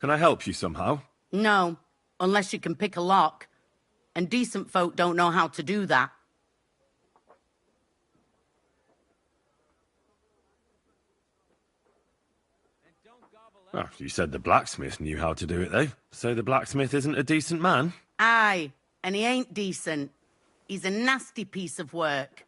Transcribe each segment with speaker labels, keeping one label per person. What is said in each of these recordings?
Speaker 1: Can I help you somehow?
Speaker 2: No, unless you can pick a lock. And decent folk don't know how to do that.
Speaker 1: Well, you said the blacksmith knew how to do it, though. So the blacksmith isn't a decent man?
Speaker 2: Aye, and he ain't decent. He's a nasty piece of work.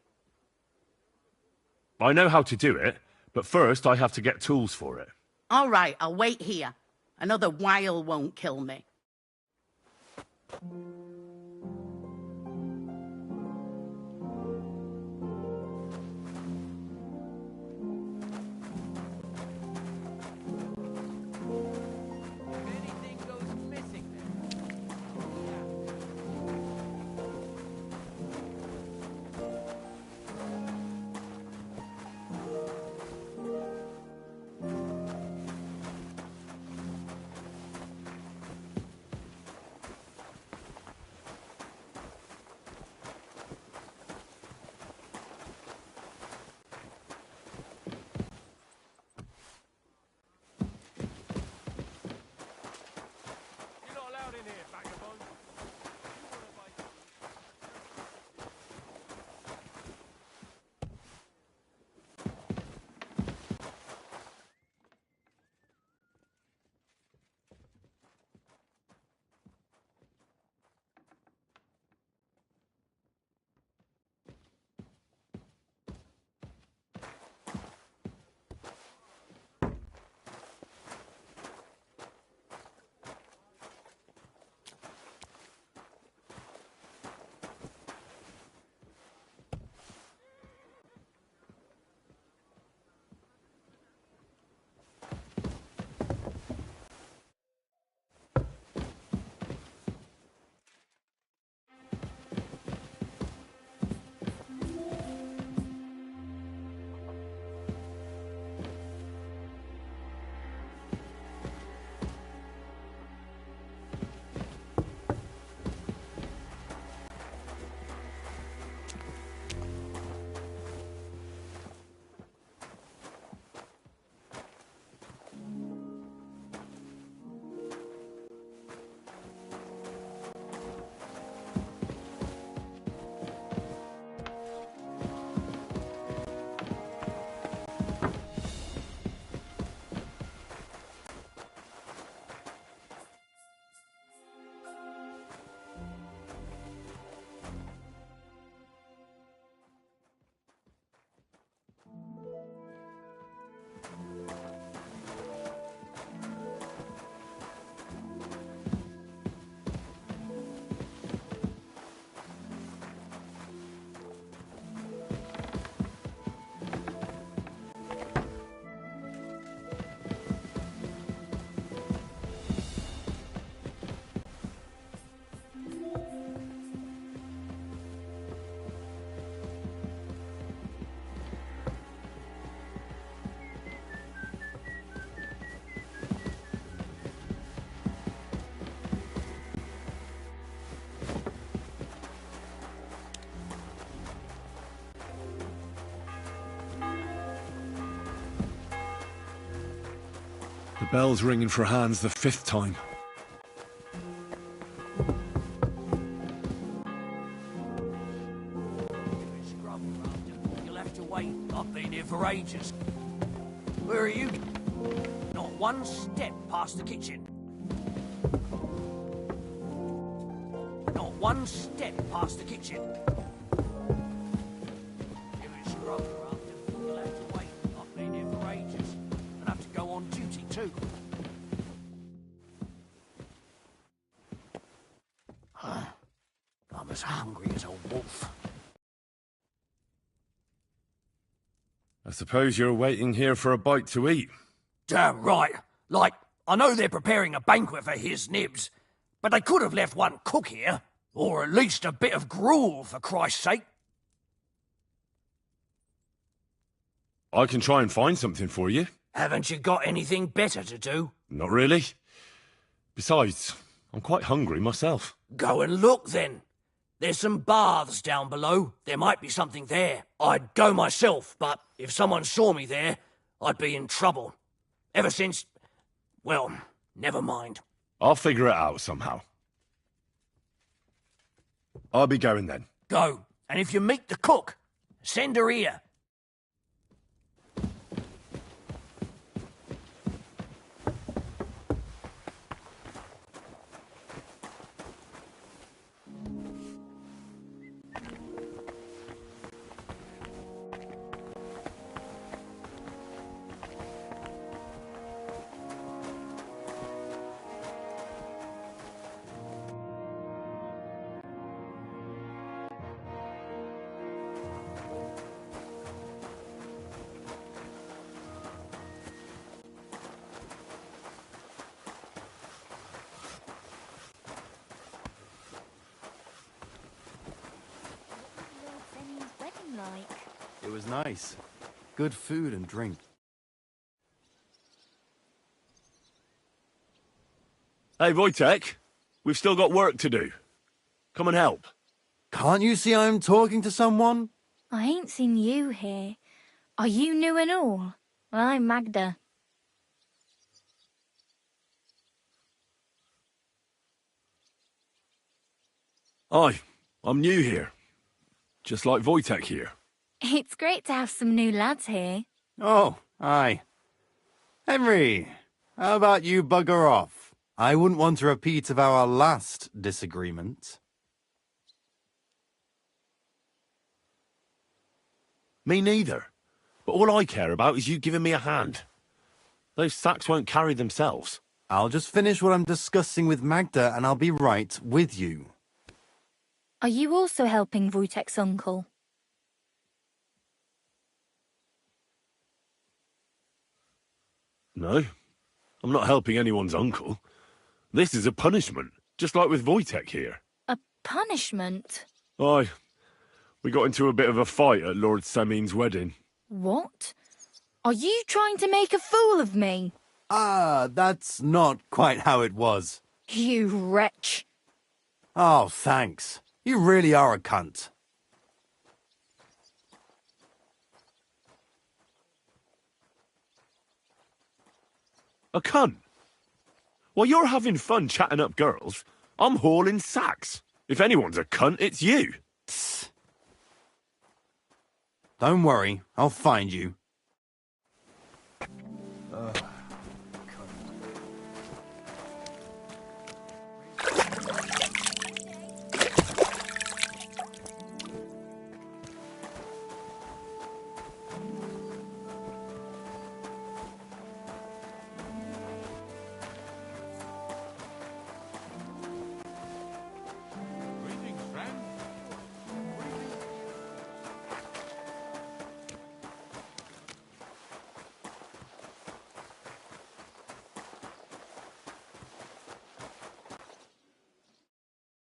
Speaker 1: I know how to do it, but first I have to get tools for it.
Speaker 2: All right, I'll wait here. Another while won't kill me.
Speaker 1: The bell's ringing for Hans the 5th time.
Speaker 3: You'll have to wait. I've been here for ages. Where are you? Not one step past the kitchen. Not one step past the kitchen. You'll have to wait. I've been here for ages. And have to go on duty too. I'm as hungry as a wolf.
Speaker 1: I suppose you're waiting here for a bite to eat.
Speaker 3: Damn right. Like, I know they're preparing a banquet for his nibs, but they could have left one cook here. Or at least a bit of gruel, for Christ's sake.
Speaker 1: I can try and find something for you.
Speaker 3: Haven't you got anything better to do?
Speaker 1: Not really. Besides, I'm quite hungry myself.
Speaker 3: Go and look then. There's some baths down below. There might be something there. I'd go myself, but if someone saw me there, I'd be in trouble. Ever since... well, Never mind.
Speaker 1: I'll figure it out somehow. I'll be going then.
Speaker 3: Go. And if you meet the cook, send her here.
Speaker 4: It was nice. Good food and drink.
Speaker 1: Hey, Wojtek, we've still got work to do. Come and help.
Speaker 4: Can't you see I'm talking to someone?
Speaker 5: I ain't seen you here. Are you new and all? Well, I'm Magda.
Speaker 1: Aye, I'm new here. Just like Wojtek here.
Speaker 5: It's great to have some new lads here.
Speaker 4: Oh, aye. Henry, how about you bugger off? I wouldn't want a repeat of our last disagreement.
Speaker 1: Me neither. But all I care about is you giving me a hand. Those sacks won't carry themselves.
Speaker 4: I'll just finish what I'm discussing with Magda and I'll be right with you.
Speaker 5: Are you also helping Wojtek's uncle?
Speaker 1: No, I'm not helping anyone's uncle. This is a punishment, just like with Wojtek here.
Speaker 5: A punishment?
Speaker 1: Aye, we got into a bit of a fight at Lord Semin's wedding.
Speaker 5: What? Are you trying to make a fool of me?
Speaker 4: Ah, that's not quite how it was.
Speaker 5: You wretch.
Speaker 4: Oh, thanks. You really are a cunt.
Speaker 1: A cunt? While you're having fun chatting up girls, I'm hauling sacks. If anyone's a cunt, it's you.
Speaker 4: Tss. Don't worry, I'll find you.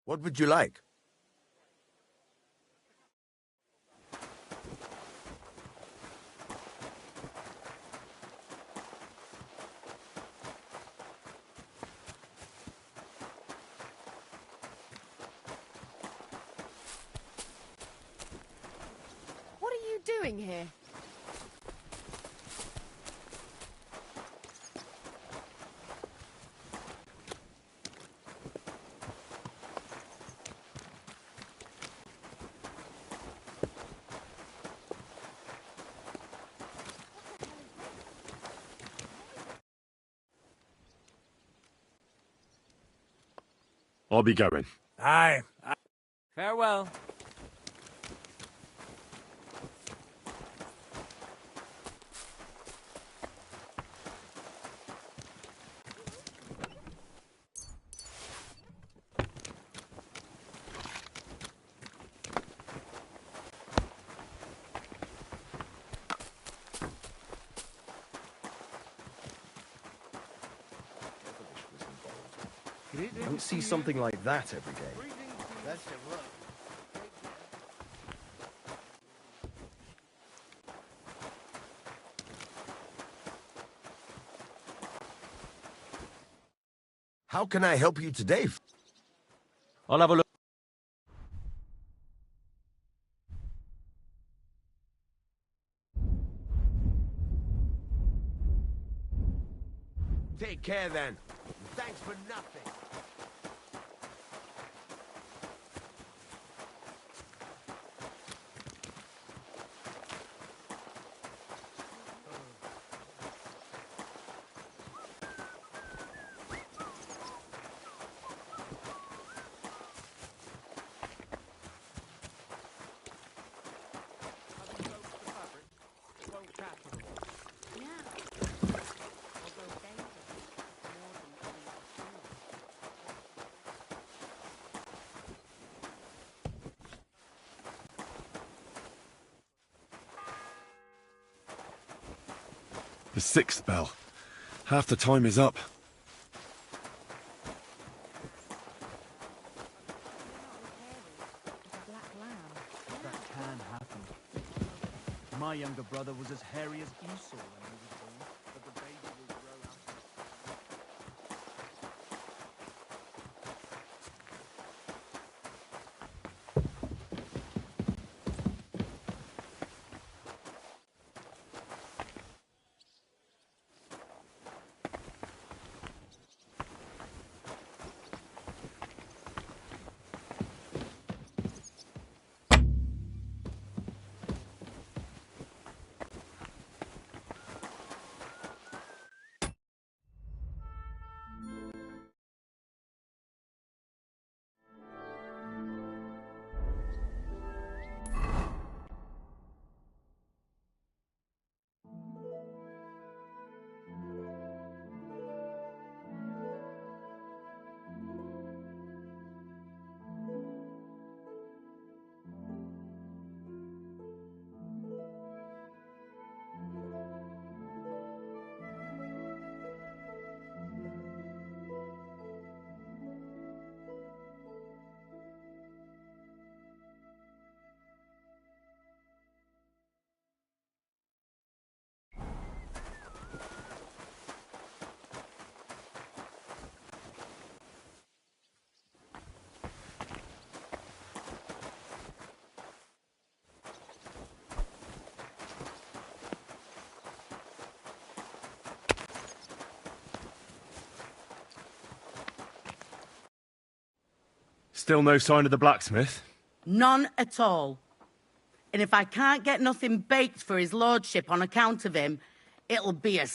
Speaker 6: What would you like?
Speaker 2: What are you doing here?
Speaker 1: I'll be going.
Speaker 3: Aye. Farewell.
Speaker 6: You don't see something like that every day. How can I help you today?
Speaker 1: I'll have a look.
Speaker 6: Take care then. Thanks for nothing.
Speaker 1: The sixth bell. Half the time is up.
Speaker 7: That can happen. My younger brother was as hairy as Esau when he was born, but the baby will grow out.
Speaker 1: Still no sign of the blacksmith?
Speaker 2: None at all. And if I can't get nothing baked for his lordship on account of him, it'll be a...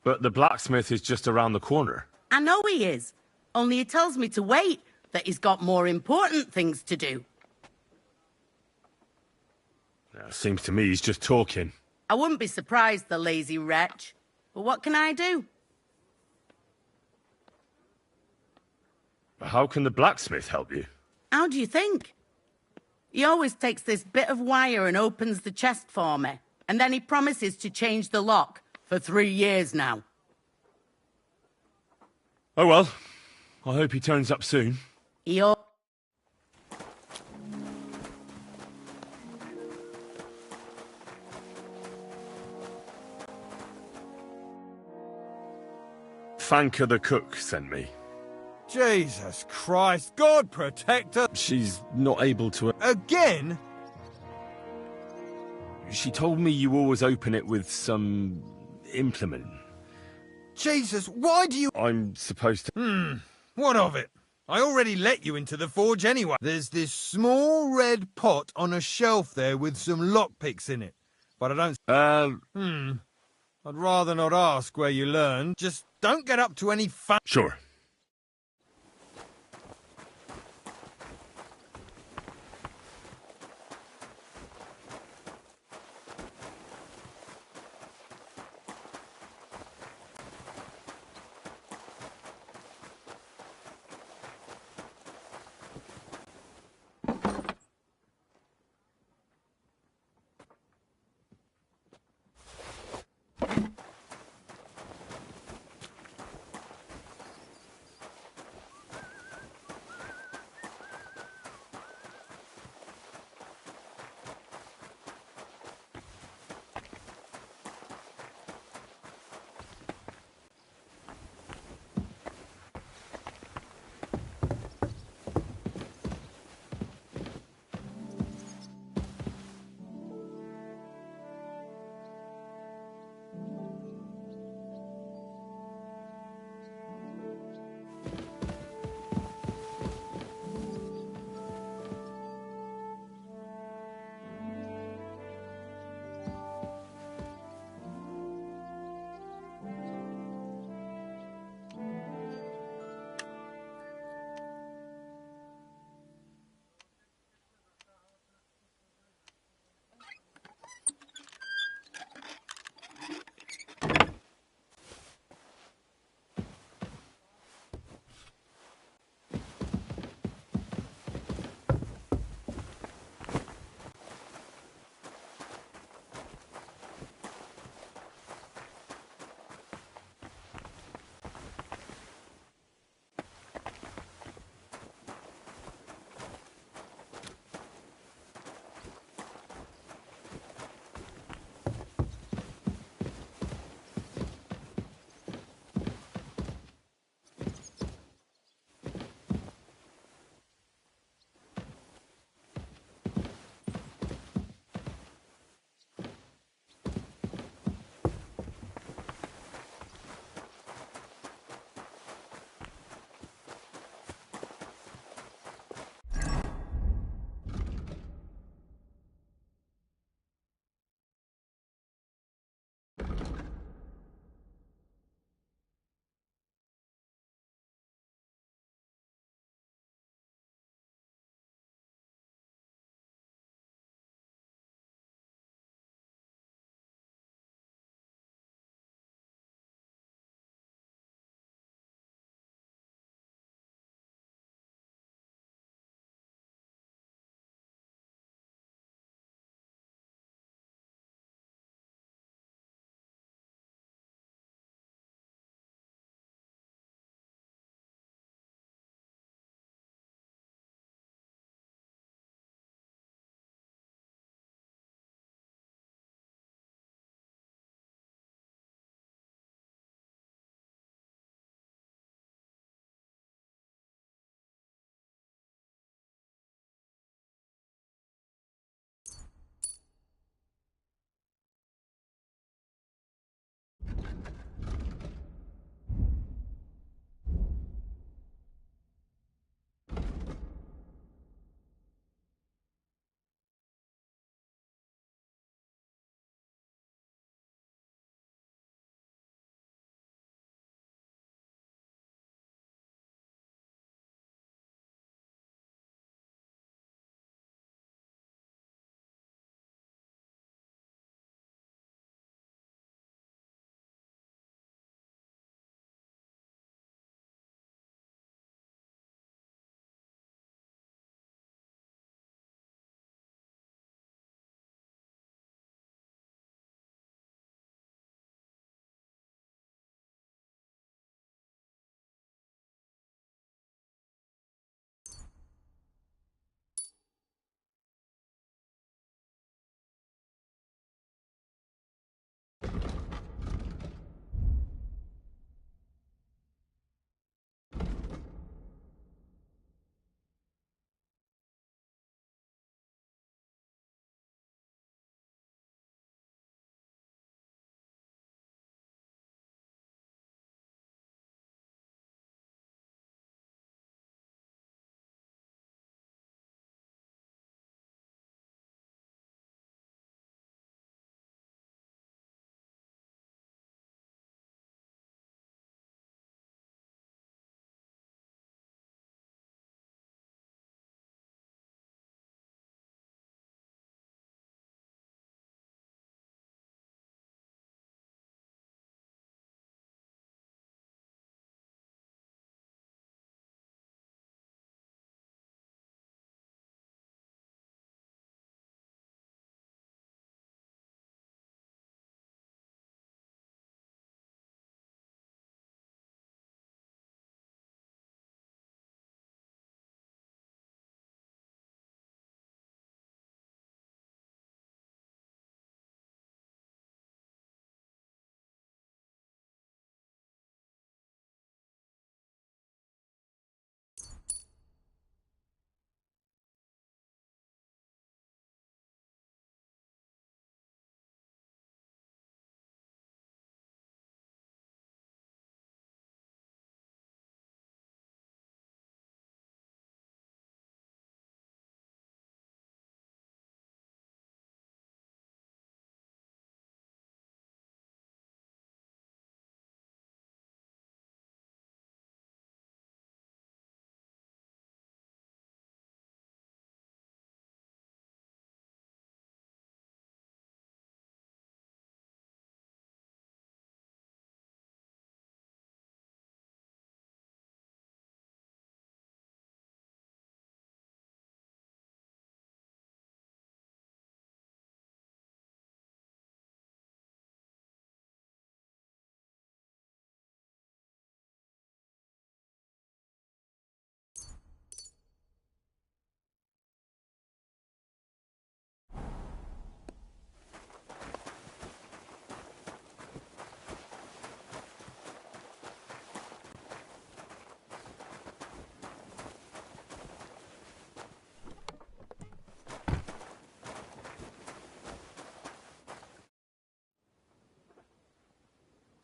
Speaker 1: But the blacksmith is just around the corner.
Speaker 2: I know he is. Only he tells me to wait, that he's got more important things to do.
Speaker 1: Seems to me he's just talking.
Speaker 2: I wouldn't be surprised, the lazy wretch. But what can I do?
Speaker 1: How can the blacksmith help you?
Speaker 2: How do you think? He always takes this bit of wire and opens the chest for me. And then he promises to change the lock for 3 years now.
Speaker 1: Oh well, I hope he turns up soon.
Speaker 2: He al-
Speaker 1: Fanka the cook sent me.
Speaker 8: Jesus Christ, God protect her!
Speaker 1: She's not able to...
Speaker 8: Again?
Speaker 1: She told me you always open it with some... implement.
Speaker 8: Jesus, why do you...
Speaker 1: I'm supposed to...
Speaker 8: What of it? I already let you into the forge anyway. There's this small red pot on a shelf there with some lockpicks in it. But I don't... I'd rather not ask where you learned. Just don't get up to any fun...
Speaker 1: Sure.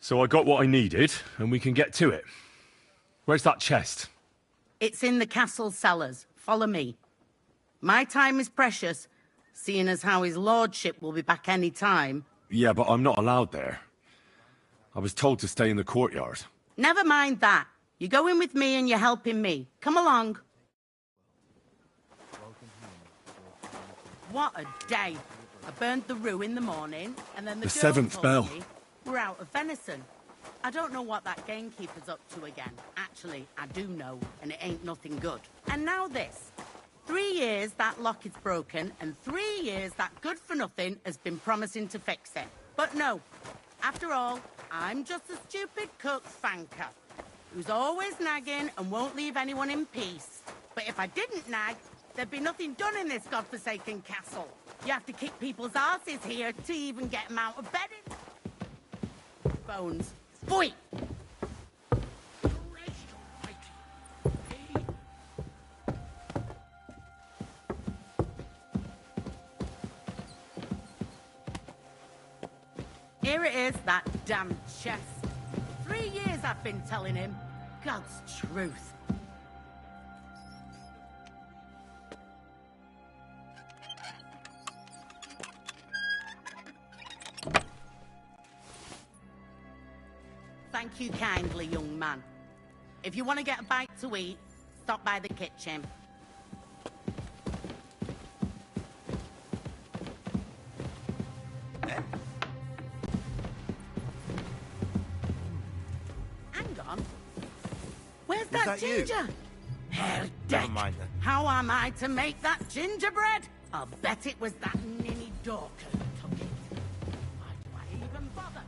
Speaker 1: So I got what I needed, and we can get to it. Where's that chest?
Speaker 2: It's in the castle cellars. Follow me. My time is precious, seeing as how his lordship will be back any time.
Speaker 1: Yeah, but I'm not allowed there. I was told to stay in the courtyard.
Speaker 2: Never mind that. You're going with me and you're helping me. Come along. What a day. I burned the rue in the morning, and then the girl
Speaker 1: seventh
Speaker 2: told
Speaker 1: bell.
Speaker 2: me we're out of venison. I don't know what that gamekeeper's up to again. Actually, I do know, and it ain't nothing good. And now this. 3 years that lock is broken, and 3 years that good-for-nothing has been promising to fix it. But no. After all, I'm just a stupid cook Fanker, who's always nagging and won't leave anyone in peace. But if I didn't nag, there'd be nothing done in this godforsaken castle. You have to kick people's asses here to even get them out of bed. Bones. Pfui! Here it is, that damn chest. 3 years I've been telling him. God's truth. Thank you kindly, young man. If you want to get a bite to eat, stop by the kitchen. Hang on. Where's that
Speaker 6: you?
Speaker 2: ginger? Hell,
Speaker 6: Never mind then.
Speaker 2: How am I to make that gingerbread? I'll bet it was that ninny Dorker who took it. Why do I even bother?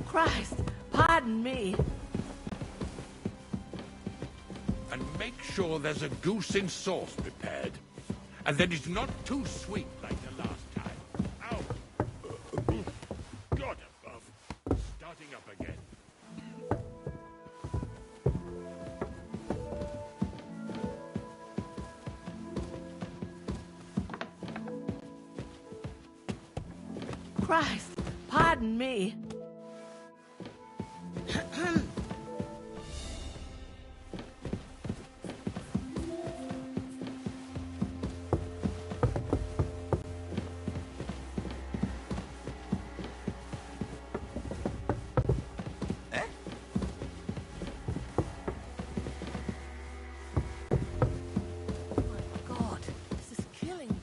Speaker 2: Christ, pardon me.
Speaker 9: And make sure there's a goose in sauce prepared. And that it's not too sweet like the last time. Ow! God above. Starting up again.
Speaker 2: Christ, pardon me. God, this is killing me.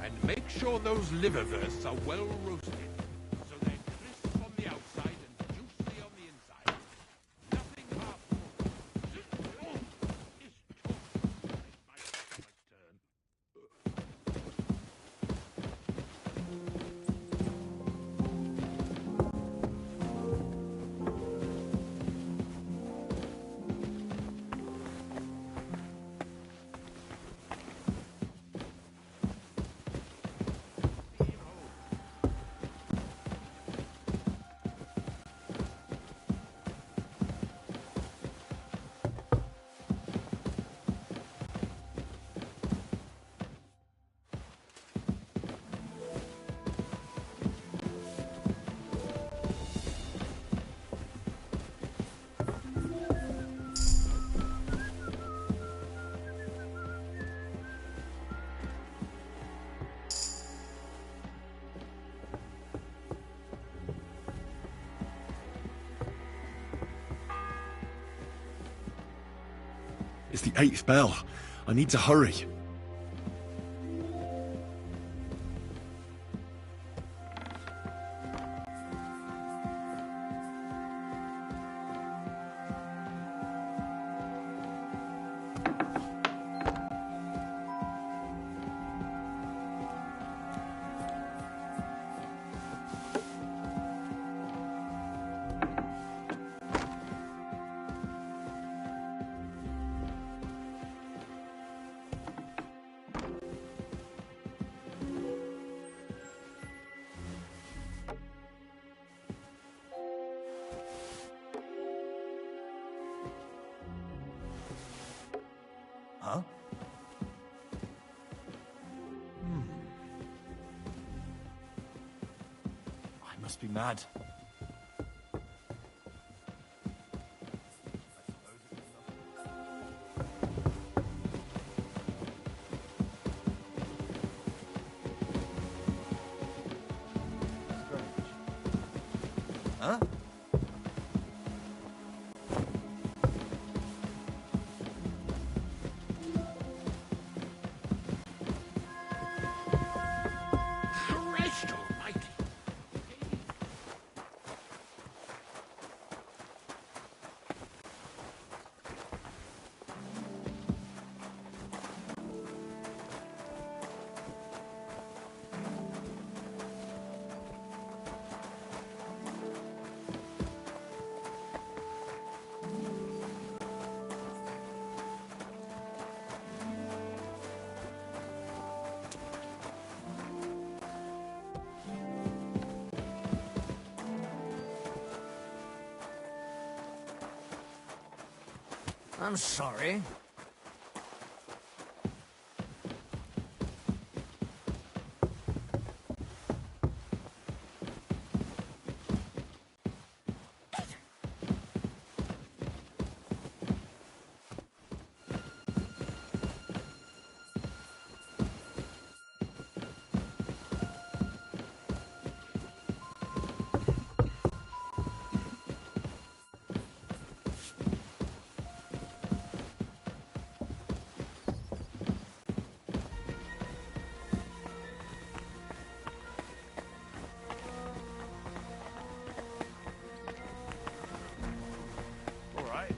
Speaker 9: And make sure those liverwursts are well roasted. So they're crisp on the outside and juicy on the inside. Nothing half-cooked. Oh, it's toast. It's my turn.
Speaker 1: It's the 8th bell. I need to hurry.
Speaker 3: Huh?
Speaker 7: I must be mad.
Speaker 3: Huh?
Speaker 9: Christ almighty!
Speaker 3: I'm sorry.
Speaker 7: All right.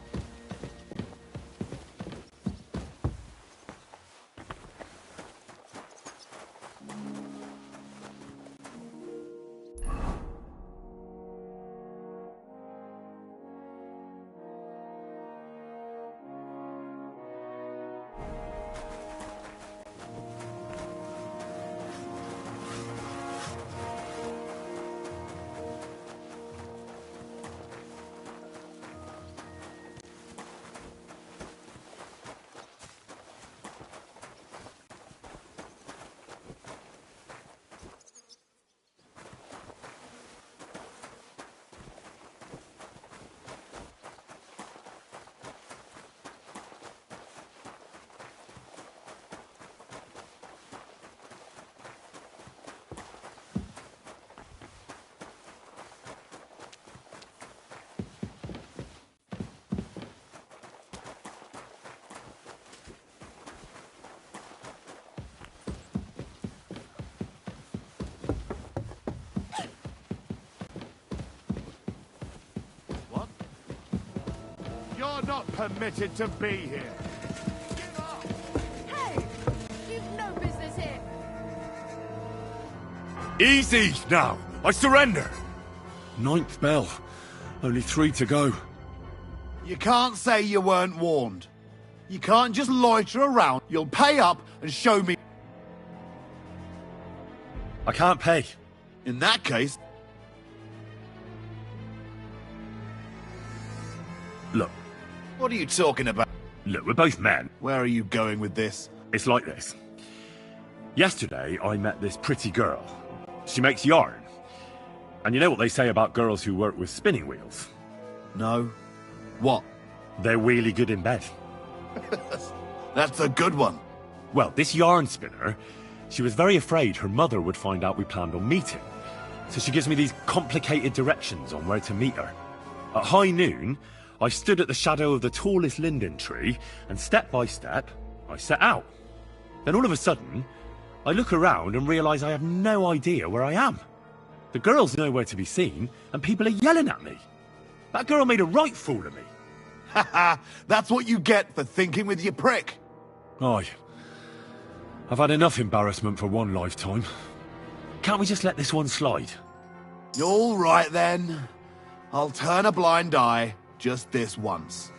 Speaker 1: What? You're not permitted to be here.
Speaker 2: Hey! You've no business here!
Speaker 1: Easy now. I surrender. Ninth bell. Only 3 to go.
Speaker 6: You can't say you weren't warned. You can't just loiter around. You'll pay up and show me.
Speaker 1: I can't pay.
Speaker 6: In that case,
Speaker 1: Look,
Speaker 6: what are you talking about?
Speaker 1: we're both men.
Speaker 6: Where are you going with this?
Speaker 1: It's like this. Yesterday, I met this pretty girl. She makes yarn. And you know what they say about girls who work with spinning wheels?
Speaker 6: No. What?
Speaker 1: They're really good in bed.
Speaker 6: That's a good one.
Speaker 1: Well, this yarn spinner, she was very afraid her mother would find out we planned on meeting. So she gives me these complicated directions on where to meet her. At high noon, I stood at the shadow of the tallest linden tree, and step by step, I set out. Then all of a sudden, I look around and realise I have no idea where I am. The girl's nowhere to be seen, and people are yelling at me. That girl made a right fool of me.
Speaker 6: Haha, that's what you get for thinking with your prick.
Speaker 1: Aye. I've had enough embarrassment for one lifetime. Can't we just let this one slide?
Speaker 6: All right then. I'll turn a blind eye just this once.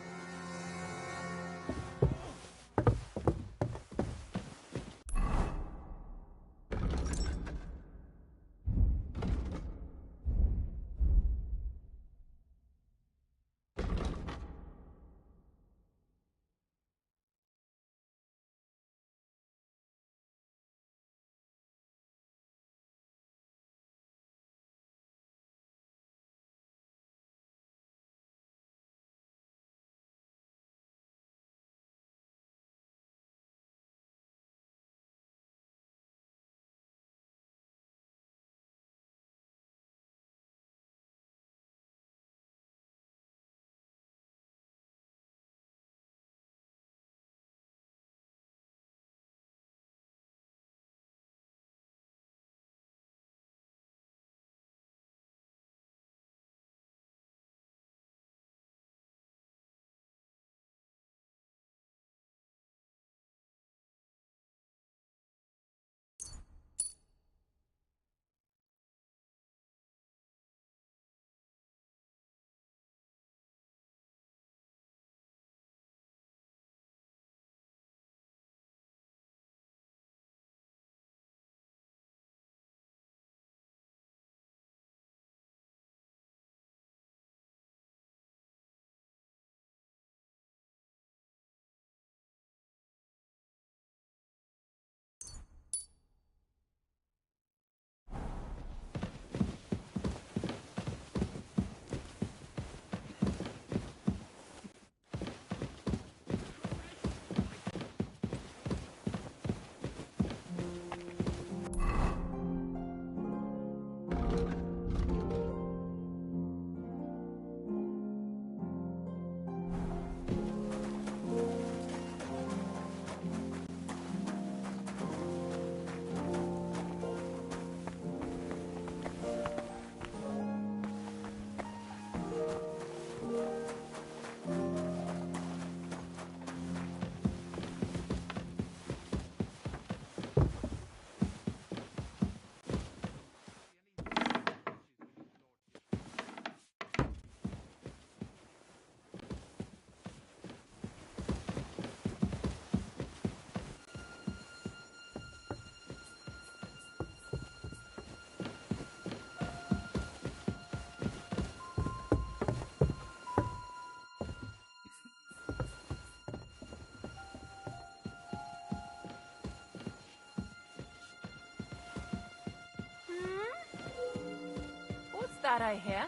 Speaker 10: that, I hear.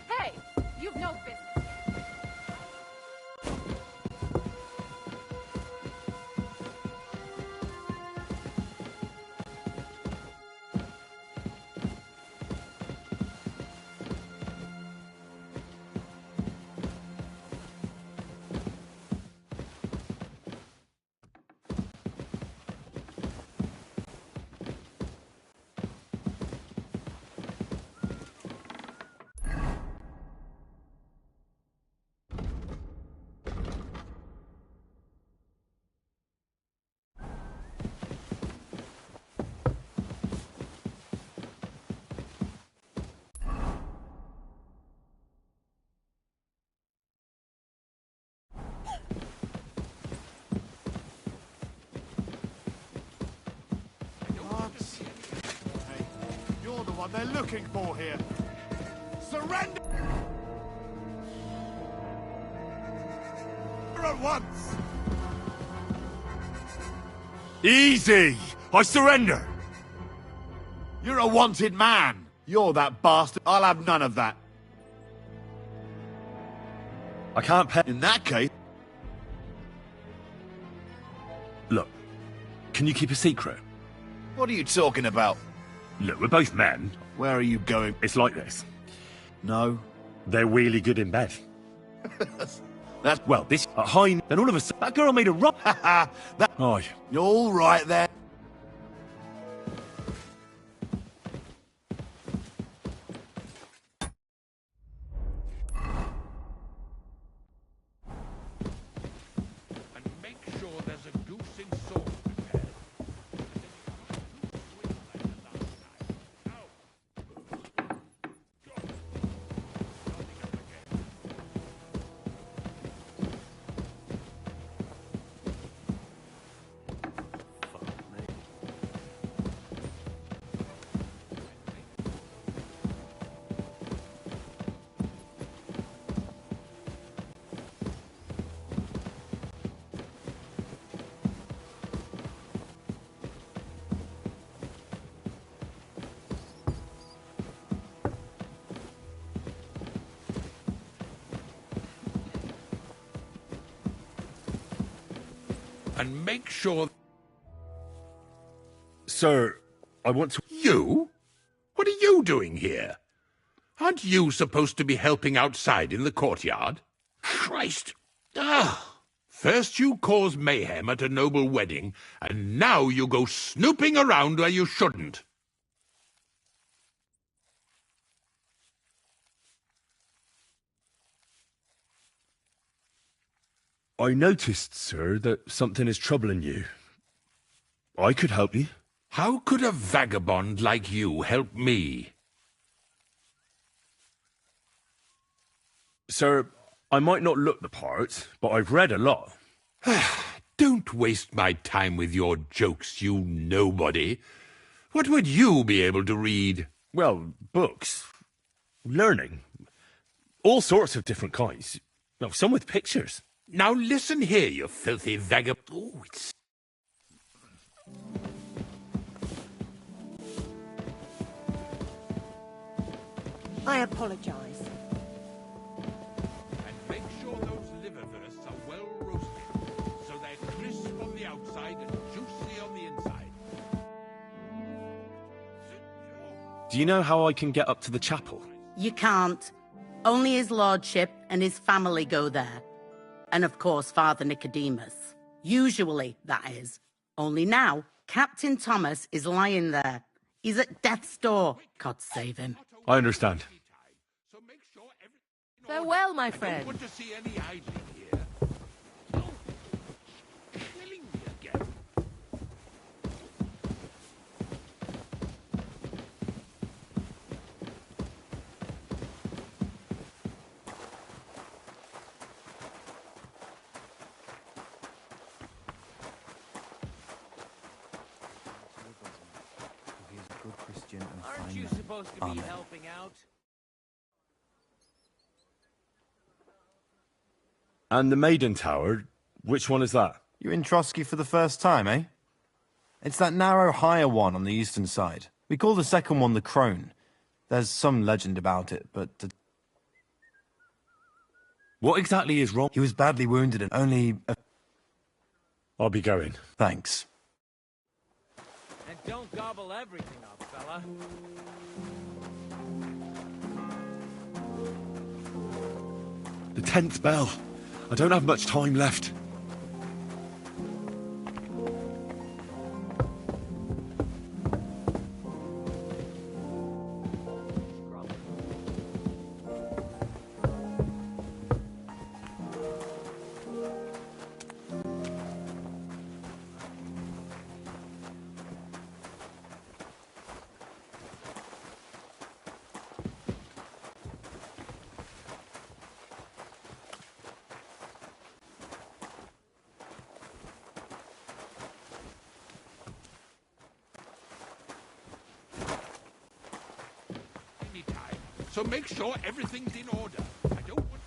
Speaker 10: Hey, you've no business.
Speaker 6: You're the one they're looking for here. Surrender at once!
Speaker 1: Easy! I surrender!
Speaker 6: You're a wanted man. You're that bastard. I'll have none of that.
Speaker 1: I can't pay.
Speaker 6: In that case...
Speaker 1: Look, can you keep a secret?
Speaker 6: What are you talking about?
Speaker 1: Look, we're both men.
Speaker 6: Where are you going?
Speaker 1: It's like this.
Speaker 6: No.
Speaker 1: They're really good in bed.
Speaker 6: That's...
Speaker 1: Well, this at high... Then all of a sudden, that girl made a run.
Speaker 6: that...
Speaker 1: Oh,
Speaker 6: You're all right there.
Speaker 9: And make sure there's a goose in sword prepared. And make sure...
Speaker 1: Sir, I want to...
Speaker 9: You? What are you doing here? Aren't you supposed to be helping outside in the courtyard? Christ! Ah! First you cause mayhem at a noble wedding, and now you go snooping around where you shouldn't.
Speaker 1: I noticed, sir, that something is troubling you. I could help you.
Speaker 9: How could a vagabond like you help me?
Speaker 1: Sir, I might not look the part, but I've read a lot.
Speaker 9: Don't waste my time with your jokes, you nobody. What would you be able to read?
Speaker 1: Well, books. Learning. All sorts of different kinds. Well, some with pictures.
Speaker 9: Now listen here, you filthy vagabond. Oh, it's...
Speaker 2: I apologize.
Speaker 9: And make sure those liverwursts are well roasted, so they're crisp on the outside and juicy on the inside.
Speaker 1: Do you know how I can get up to the chapel?
Speaker 2: You can't. Only his lordship and his family go there. And of course, Father Nicodemus. Usually, that is. Only now, Captain Thomas is lying there. He's at death's door. God save him.
Speaker 1: I understand.
Speaker 10: Farewell, my
Speaker 9: I don't
Speaker 10: friend.
Speaker 9: want to see any idling here. Oh, killing me again.
Speaker 7: Aren't you supposed to be helping out?
Speaker 1: And the Maiden Tower, which one is that?
Speaker 4: You're in Trotsky for the first time, eh? It's that narrow, higher one on the eastern side. We call the second one the Crone. There's some legend about it, but...
Speaker 1: What exactly is wrong?
Speaker 4: He was badly wounded and only...
Speaker 1: I'll be going.
Speaker 4: Thanks.
Speaker 7: And don't gobble everything up, fella.
Speaker 1: The 10th bell. I don't have much time left.
Speaker 9: Anytime. So make sure everything's in order. I don't want...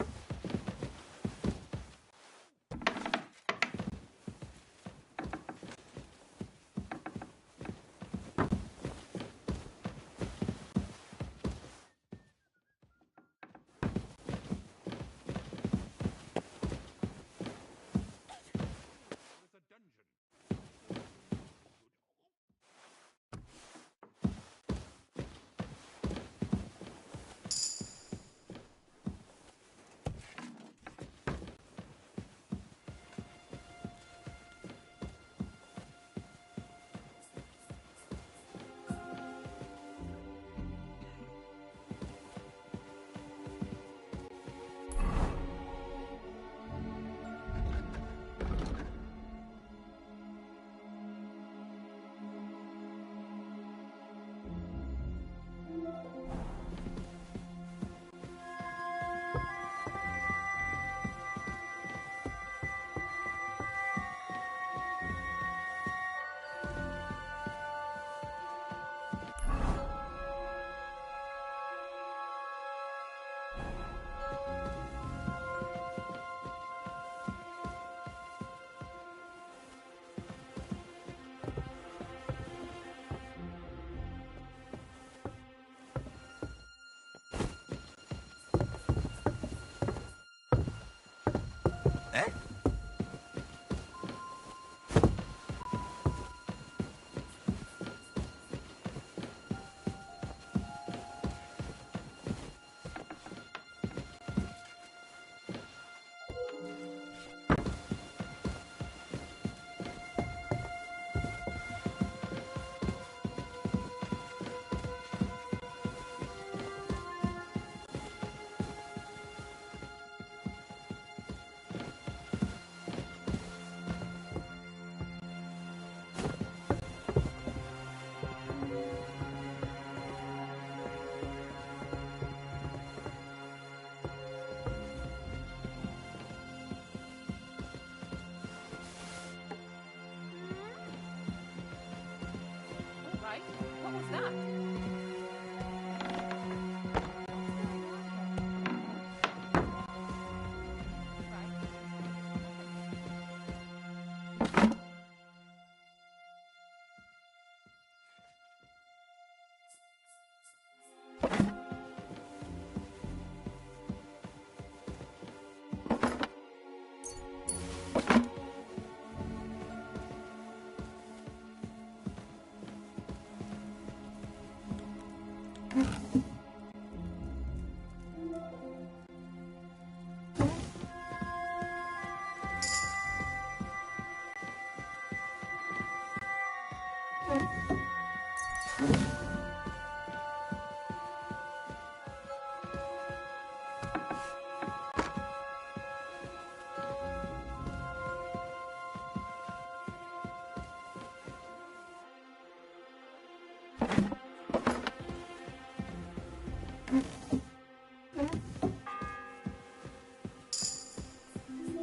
Speaker 10: Right? What was that?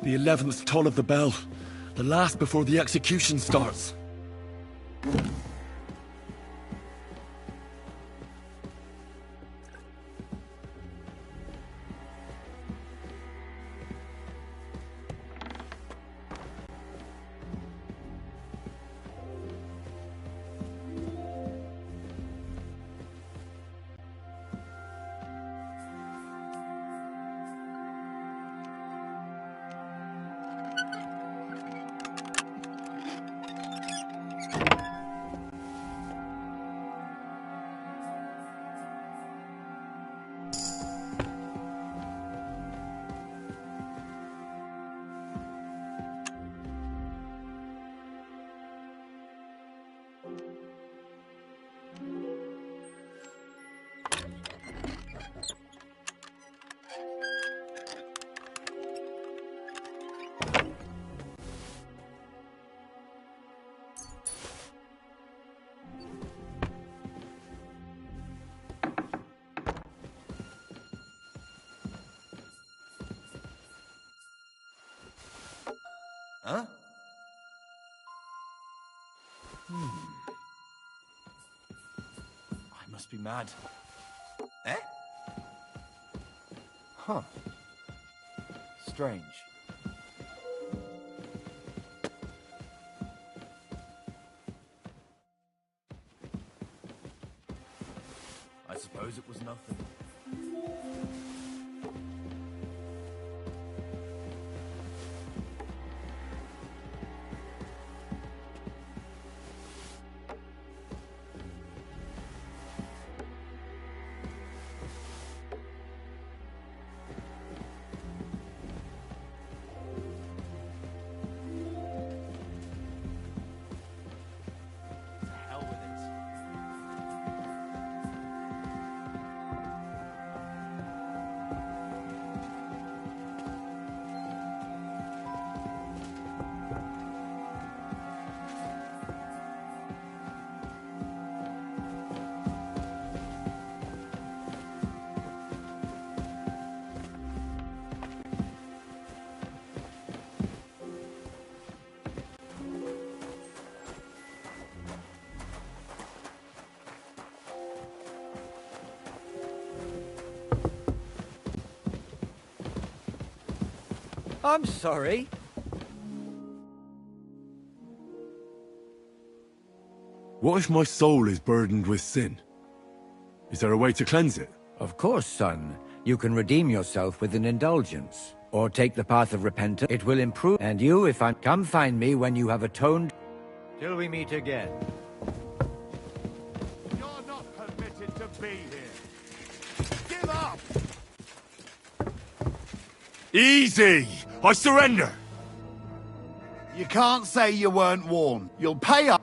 Speaker 1: The 11th toll of the bell. The last before the execution starts.
Speaker 11: Huh? I must be mad. Eh? Huh. Strange. I suppose it was nothing. To hell with it.
Speaker 12: I'm sorry.
Speaker 1: What if my soul is burdened with sin? Is there a way to cleanse it?
Speaker 12: Of course, son. You can redeem yourself with an indulgence, or take the path of repentance. It will improve. And you, if I'm... Come find me when you have atoned. Till we meet again.
Speaker 6: You're not permitted to be here. Give up!
Speaker 1: Easy! I surrender!
Speaker 6: You can't say you weren't warned. You'll pay up.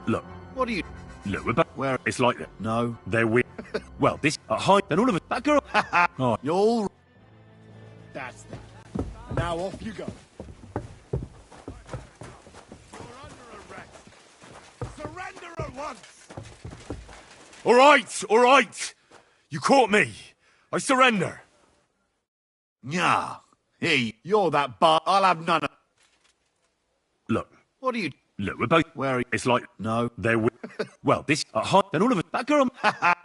Speaker 1: Look,
Speaker 6: What are you...
Speaker 1: look, we're back where it's like that.
Speaker 6: No.
Speaker 1: They're weird. Well, this at high, then all of us. That girl. Oh,
Speaker 6: You're all... That's that. Now off you go. You're under arrest. Surrender at once!
Speaker 1: all right, all right. You caught me. I surrender.
Speaker 6: Nah. Hey, you're that bar. I'll have none of...
Speaker 1: Look,
Speaker 6: What are you...
Speaker 1: look, we're both
Speaker 6: Where are you?
Speaker 1: It's like
Speaker 6: No.
Speaker 1: they're weird. Well, this at high, then all of us. That girl.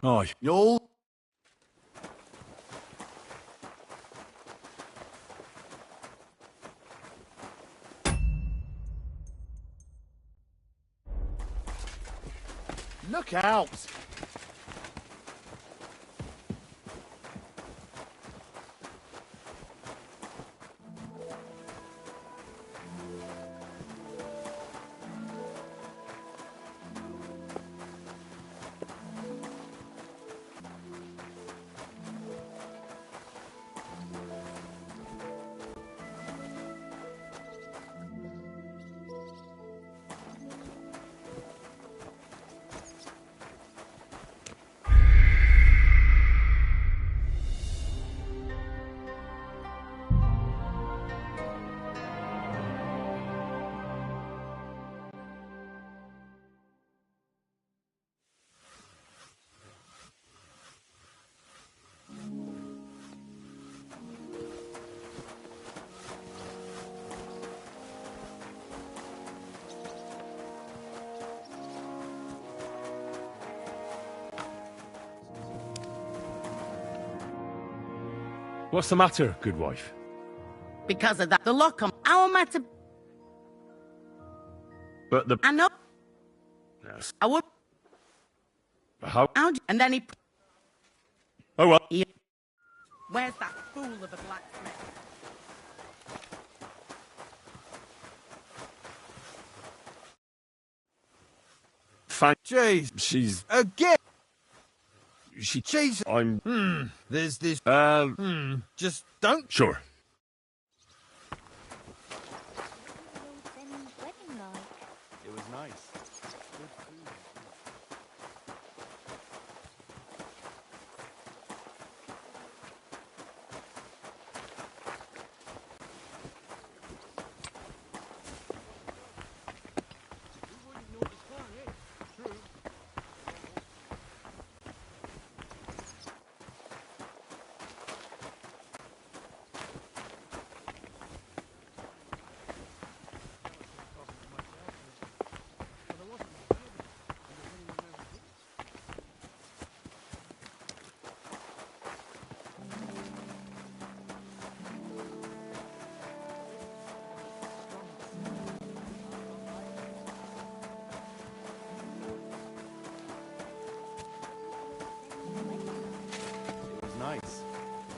Speaker 1: Oh,
Speaker 6: You're all... Look out!
Speaker 1: what's the matter, good wife?
Speaker 2: Because of that, the lock on. How am I to...
Speaker 1: But the
Speaker 2: I know.
Speaker 1: yes.
Speaker 2: I would...
Speaker 1: How?
Speaker 2: And then he...
Speaker 1: Oh well.
Speaker 2: Where's that fool of a blacksmith?
Speaker 1: Thank.
Speaker 8: Jeez.
Speaker 1: She's.
Speaker 8: Again!
Speaker 1: She.
Speaker 8: Jeez.
Speaker 1: I'm.
Speaker 8: There's this... Just don't...
Speaker 1: Sure.
Speaker 4: It was nice.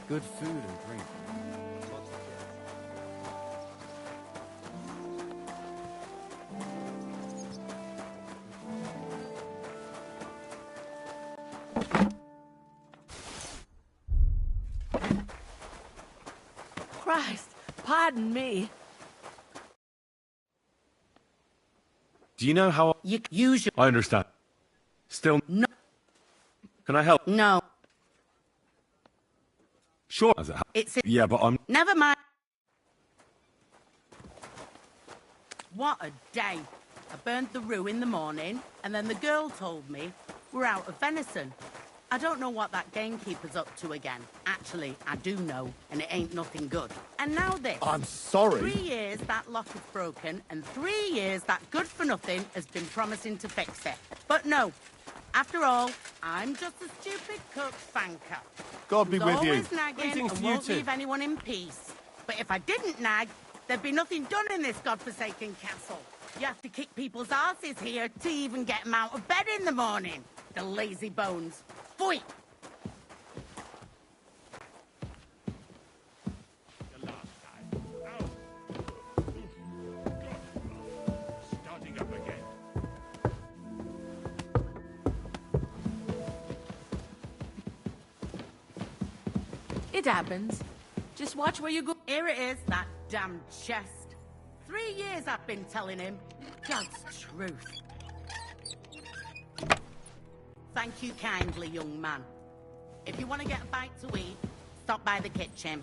Speaker 11: Good food and drink.
Speaker 2: Christ, pardon me.
Speaker 1: Do you know how...
Speaker 2: You use your...
Speaker 1: I understand. Still...
Speaker 2: No.
Speaker 1: Can I help?
Speaker 2: No.
Speaker 1: Sure.
Speaker 2: It's...
Speaker 1: Yeah, but I'm...
Speaker 2: Never mind. What a day. I burned the roo in the morning, and then the girl told me we're out of venison. I don't know what that gamekeeper's up to again. Actually, I do know, and it ain't nothing good. And now this.
Speaker 6: I'm sorry.
Speaker 2: 3 years that lock is broken, and 3 years that good-for-nothing has been promising to fix it. But no. After all, I'm just a stupid cook banker.
Speaker 6: God be with you.
Speaker 2: Always nagging and won't leave anyone in peace. But if I didn't nag, there'd be nothing done in this godforsaken castle. You have to kick people's asses here to even get them out of bed in the morning. The lazy bones. Pfui!
Speaker 9: The last time. Ow. God. Starting up again.
Speaker 10: It happens. Just watch where you go.
Speaker 2: Here it is, that damn chest. 3 years I've been telling him. God's truth. Thank you kindly, young man. If you want to get a bite to eat, stop by the kitchen.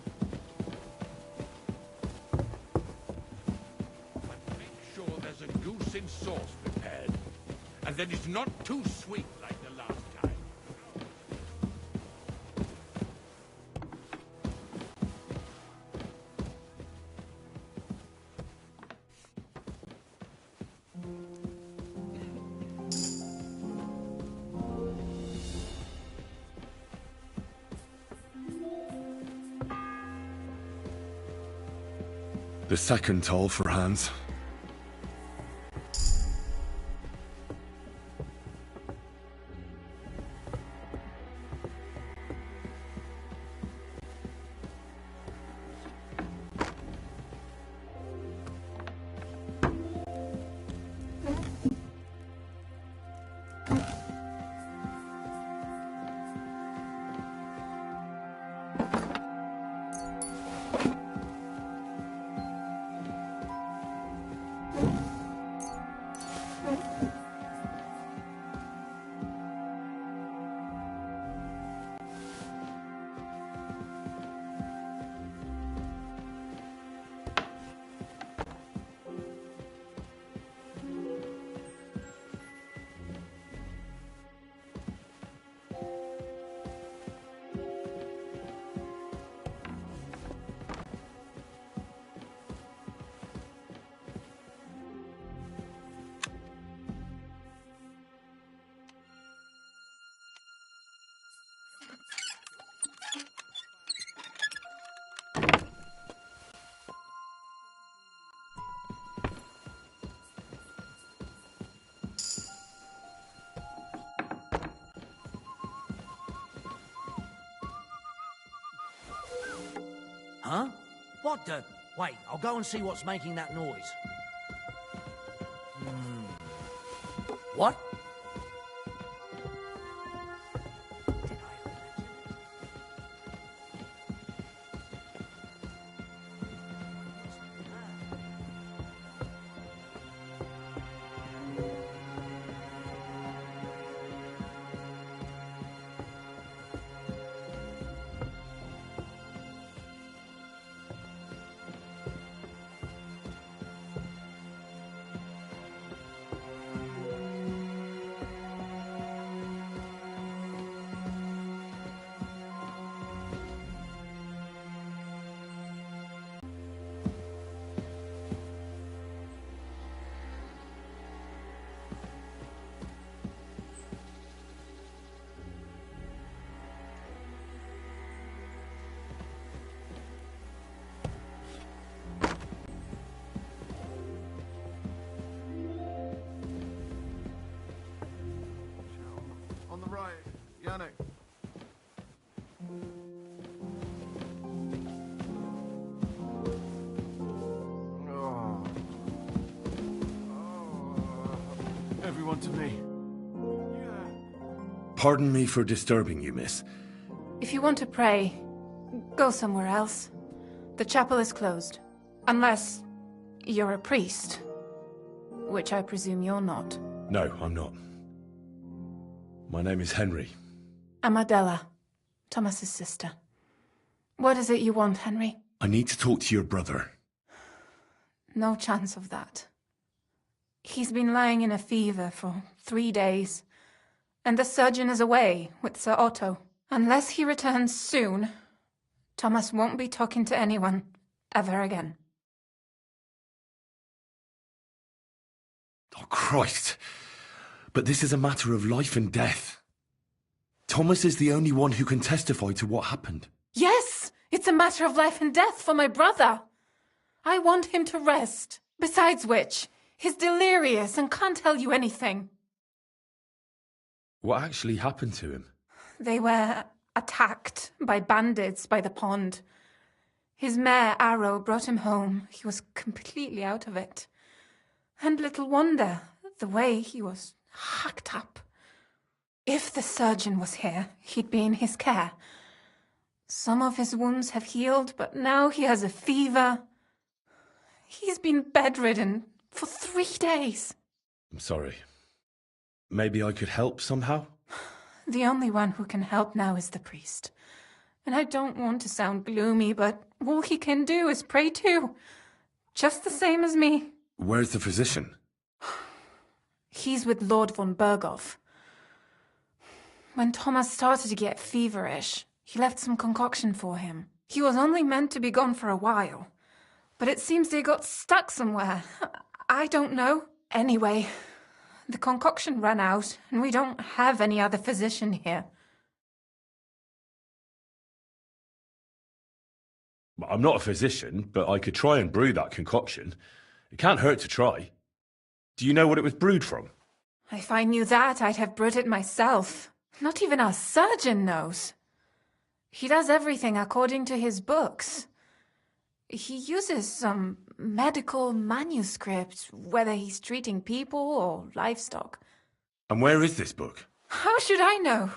Speaker 9: But make sure there's a goose in sauce prepared. And that it's not too sweet like the last time.
Speaker 1: The second toll for Hans.
Speaker 3: Huh? What the... Wait, I'll go and see what's making that noise. What?
Speaker 6: On the right, Yannick.
Speaker 7: on to me.
Speaker 1: Pardon me for disturbing you, miss.
Speaker 10: If you want to pray, go somewhere else. The chapel is closed. Unless you're a priest. Which I presume you're not.
Speaker 1: No, I'm not. My name is Henry.
Speaker 10: I'm Adela, Thomas's sister. What is it you want, Henry?
Speaker 1: I need to talk to your brother.
Speaker 10: No chance of that. He's been lying in a fever for 3 days, and the surgeon is away with Sir Otto. Unless he returns soon, Thomas won't be talking to anyone ever again.
Speaker 1: Oh, Christ. But this is a matter of life and death. Thomas is the only one who can testify to what happened.
Speaker 10: Yes, it's a matter of life and death for my brother. I want him to rest. Besides which, he's delirious and can't tell you anything.
Speaker 1: What actually happened to him?
Speaker 10: They were attacked by bandits by the pond. His mare, Arrow, brought him home. He was completely out of it. And little wonder, the way he was hacked up. If the surgeon was here, he'd be in his care. Some of his wounds have healed, but now he has a fever. He's been bedridden for 3 days.
Speaker 1: I'm sorry. Maybe I could help somehow?
Speaker 10: The only one who can help now is the priest. And I don't want to sound gloomy, but all he can do is pray too. Just the same as me.
Speaker 1: Where's the physician?
Speaker 10: He's with Lord von Berghoff. When Thomas started to get feverish, he left some concoction for him. He was only meant to be gone for a while. But it seems they got stuck somewhere. I don't know. Anyway, the concoction ran out, and we don't have any other physician here.
Speaker 1: I'm not a physician, but I could try and brew that concoction. It can't hurt to try. Do you know what it was brewed from?
Speaker 10: If I knew that, I'd have brewed it myself. Not even our surgeon knows. He does everything according to his books. He uses some medical manuscript, whether he's treating people or livestock.
Speaker 1: And where is this book?
Speaker 10: How should I know?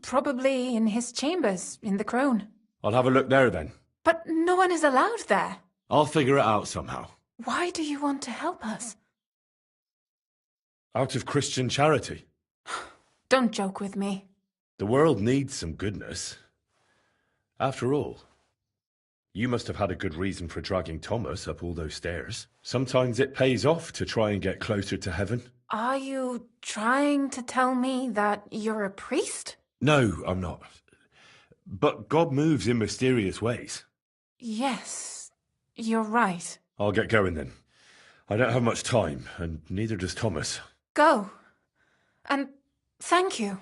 Speaker 10: Probably in his chambers, in the Crone.
Speaker 1: I'll have a look there then.
Speaker 10: But no one is allowed there.
Speaker 1: I'll figure it out somehow.
Speaker 10: Why do you want to help us?
Speaker 1: Out of Christian charity.
Speaker 10: Don't joke with me.
Speaker 1: The world needs some goodness. After all, you must have had a good reason for dragging Thomas up all those stairs. Sometimes it pays off to try and get closer to heaven.
Speaker 10: Are you trying to tell me that you're a priest?
Speaker 1: No, I'm not. But God moves in mysterious ways.
Speaker 10: Yes, you're right.
Speaker 1: I'll get going then. I don't have much time, and neither does Thomas.
Speaker 10: Go. And thank you.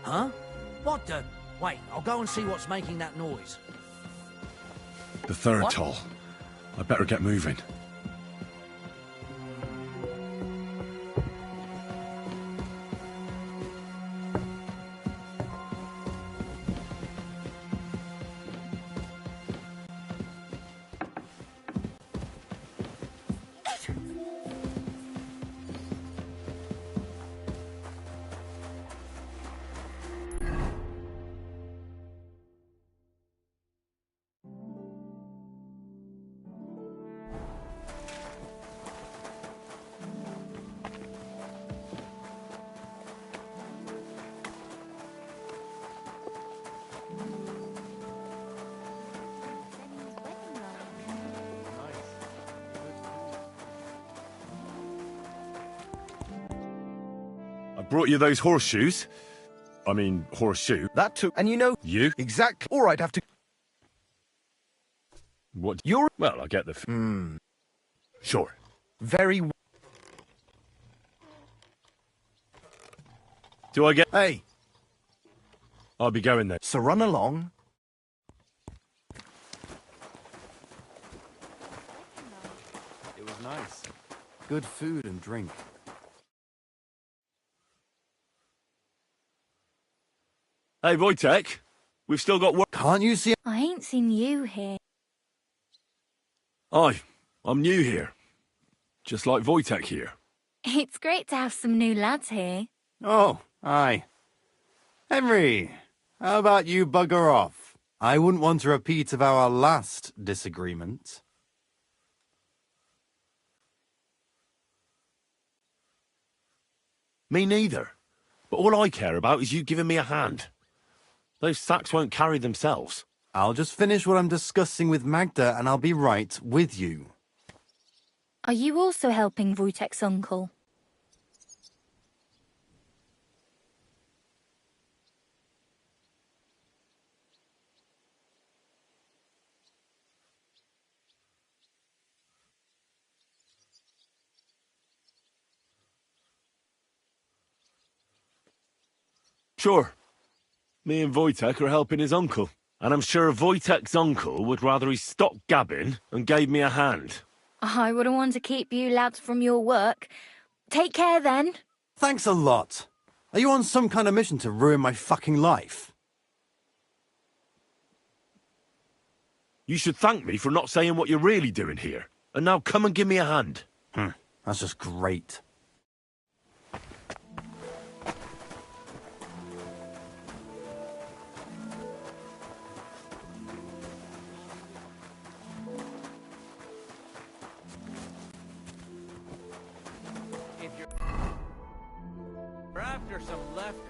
Speaker 3: Huh? What the... Wait, I'll go and see what's making that noise.
Speaker 1: The third
Speaker 3: What?
Speaker 1: toll. I better get moving. brought you those horseshoes. I mean, horseshoe.
Speaker 13: That too. And you know...
Speaker 1: You?
Speaker 13: Exactly. All right, have to...
Speaker 1: What?
Speaker 13: You're...
Speaker 1: Well, I get the... Sure.
Speaker 13: Very...
Speaker 1: Do I get...
Speaker 13: Hey.
Speaker 1: I'll be going then.
Speaker 13: So run along.
Speaker 4: It was nice. Good food and drink.
Speaker 1: Hey, Wojtek. We've still got work.
Speaker 13: Can't you see...
Speaker 5: I ain't seen you here.
Speaker 1: Aye, I'm new here. Just like Wojtek here.
Speaker 5: It's great to have some new lads here.
Speaker 4: Oh, aye. Henry, how about you bugger off? I wouldn't want a repeat of our last disagreement.
Speaker 1: Me neither. But all I care about is you giving me a hand. Those sacks won't carry themselves.
Speaker 4: I'll just finish what I'm discussing with Magda and I'll be right with you.
Speaker 5: Are you also helping Wojtek's uncle?
Speaker 1: Sure. Me and Wojtek are helping his uncle. And I'm sure Wojtek's uncle would rather he stopped gabbing and gave me a hand.
Speaker 5: I wouldn't want to keep you lads from your work. Take care then.
Speaker 4: Thanks a lot. Are you on some kind of mission to ruin my fucking life?
Speaker 1: You should thank me for not saying what you're really doing here. And now come and give me a hand.
Speaker 4: That's just great.
Speaker 11: We're after some leftovers.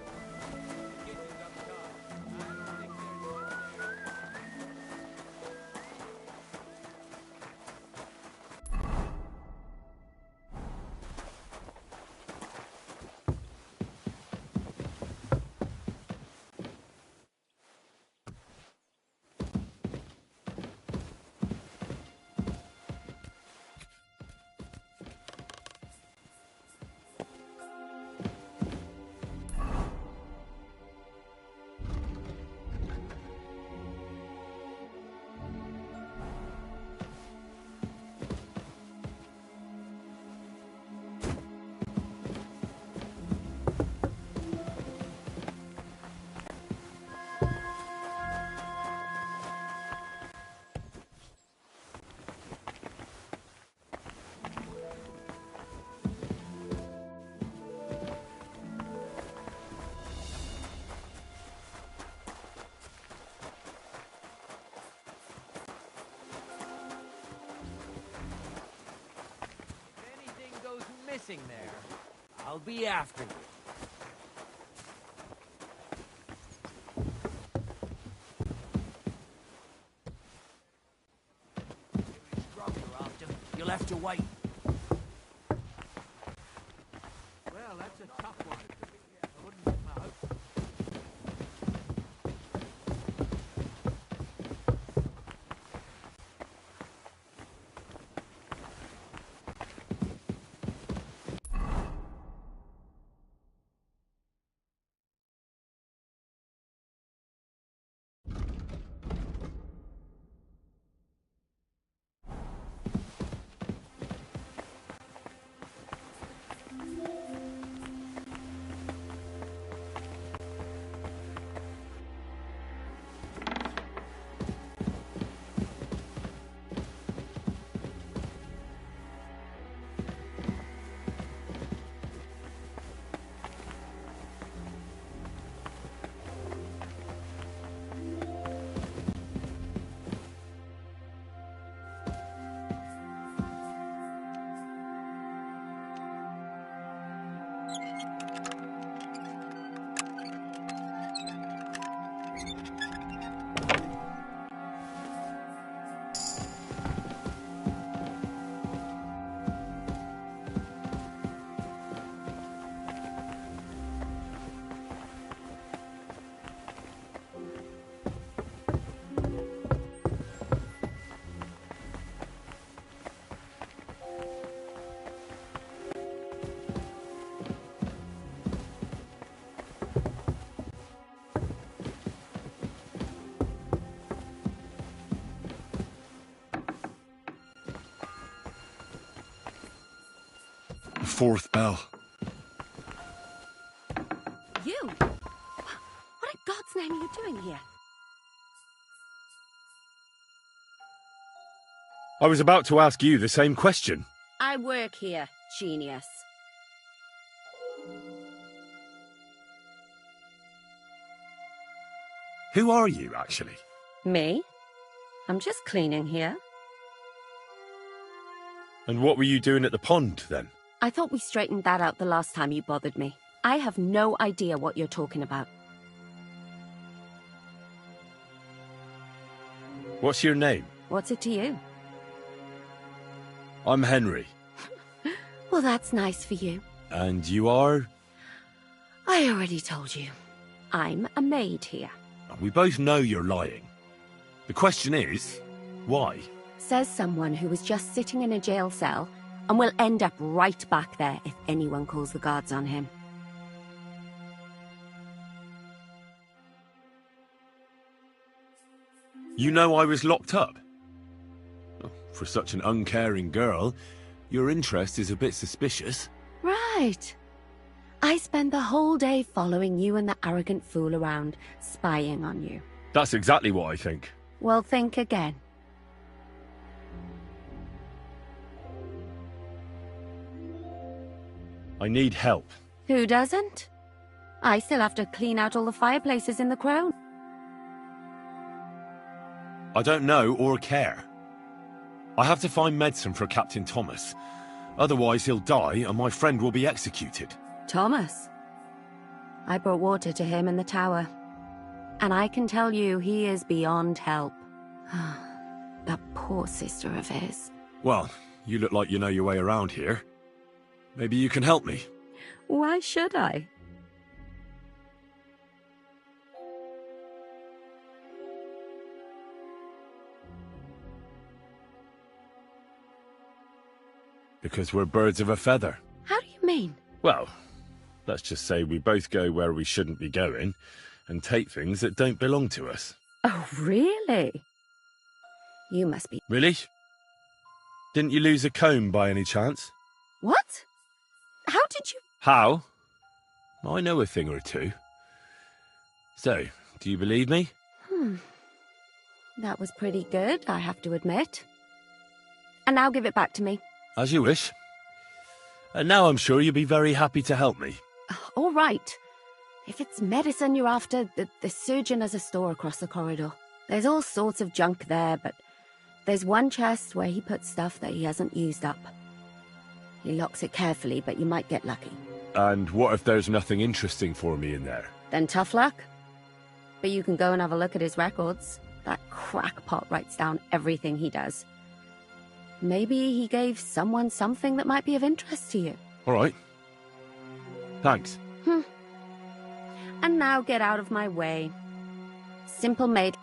Speaker 11: Missing there. I'll be after you. Scrub you're after. You'll have to wait.
Speaker 7: Well, that's a tough one. I wouldn't bet my hope.
Speaker 1: fourth bell.
Speaker 14: You? What in God's name are you doing here?
Speaker 1: I was about to ask you the same question.
Speaker 14: I work here, genius.
Speaker 1: Who are you, actually?
Speaker 14: Me? I'm just cleaning here.
Speaker 1: And what were you doing at the pond, then?
Speaker 14: I thought we straightened that out the last time you bothered me. I have no idea what you're talking about.
Speaker 1: What's your name?
Speaker 14: What's it to you?
Speaker 1: I'm Henry.
Speaker 14: Well, that's nice for you.
Speaker 1: And you are?
Speaker 14: I already told you. I'm a maid here.
Speaker 1: We both know you're lying. The question is, why?
Speaker 14: Says someone who was just sitting in a jail cell and will end up right back there if anyone calls the guards on him.
Speaker 1: You know I was locked up? For such an uncaring girl, your interest is a bit suspicious.
Speaker 14: Right. I spend the whole day following you and the arrogant fool around, spying on you.
Speaker 1: That's exactly what I think.
Speaker 14: Well, think again.
Speaker 1: I need help.
Speaker 14: Who doesn't? I still have to clean out all the fireplaces in the Crown.
Speaker 1: I don't know or care. I have to find medicine for Captain Thomas. Otherwise he'll die and my friend will be executed.
Speaker 14: Thomas? I brought water to him in the tower. And I can tell you he is beyond help. That poor sister of his.
Speaker 1: Well, you look like you know your way around here. Maybe you can help me.
Speaker 14: Why should I?
Speaker 1: Because we're birds of a feather.
Speaker 14: How do you mean?
Speaker 1: Well, let's just say we both go where we shouldn't be going and take things that don't belong to us.
Speaker 14: Oh, really? You must be...
Speaker 1: Really? Didn't you lose a comb by any chance?
Speaker 14: What? How did you...
Speaker 1: How? I know a thing or two. So, do you believe me?
Speaker 14: That was pretty good, I have to admit. And now give it back to me.
Speaker 1: As you wish. And now I'm sure you'll be very happy to help me.
Speaker 14: All right. If it's medicine you're after, the surgeon has a store across the corridor. There's all sorts of junk there, but there's one chest where he puts stuff that he hasn't used up. He locks it carefully, but you might get lucky.
Speaker 1: And what if there's nothing interesting for me in there?
Speaker 14: Then tough luck. But you can go and have a look at his records. That crackpot writes down everything he does. Maybe he gave someone something that might be of interest to you.
Speaker 1: All right. Thanks.
Speaker 14: And now get out of my way. Simple maid.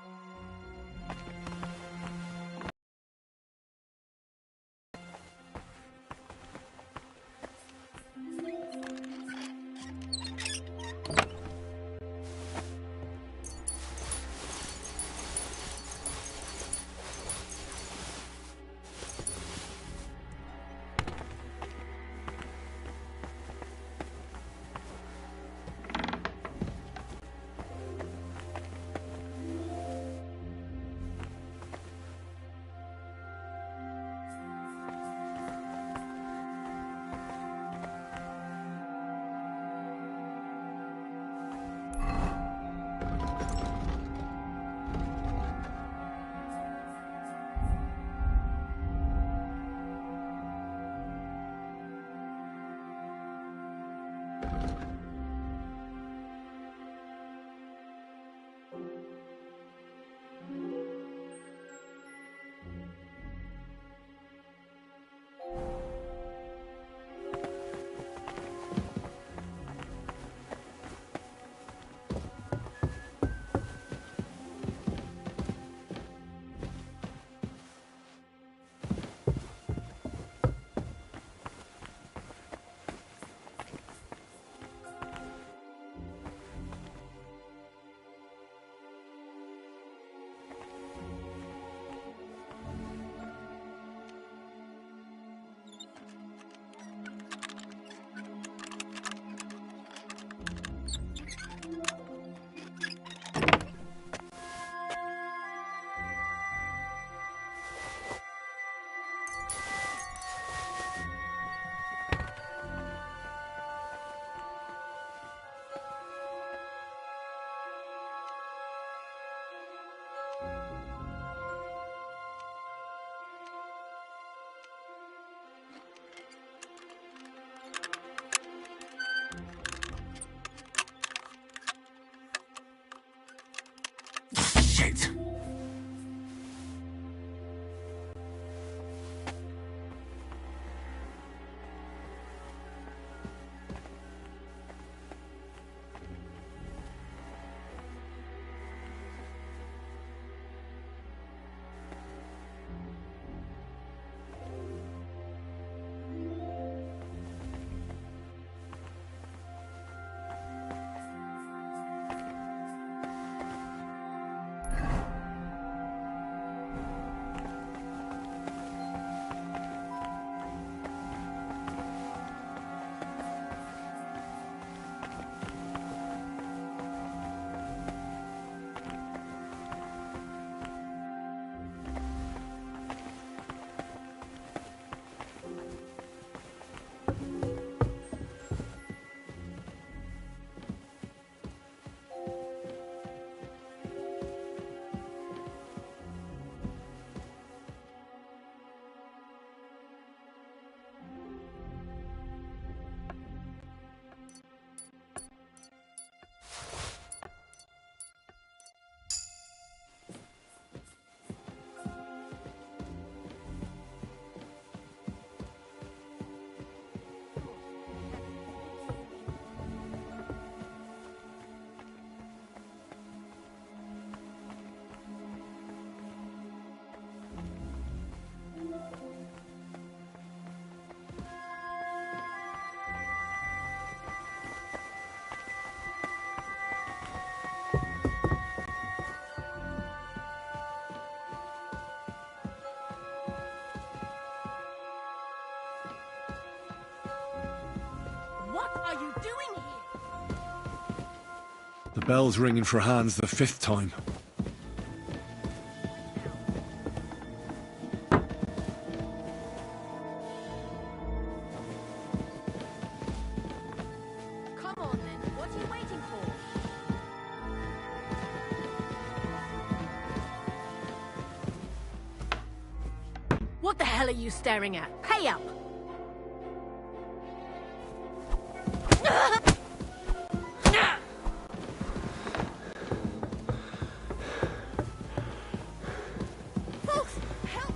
Speaker 3: it.
Speaker 2: What are you doing here?
Speaker 1: The bell's ringing for Hans the 5th time.
Speaker 2: Come on then, what are you waiting for? What the hell are you staring at? Pay up! Folks, help!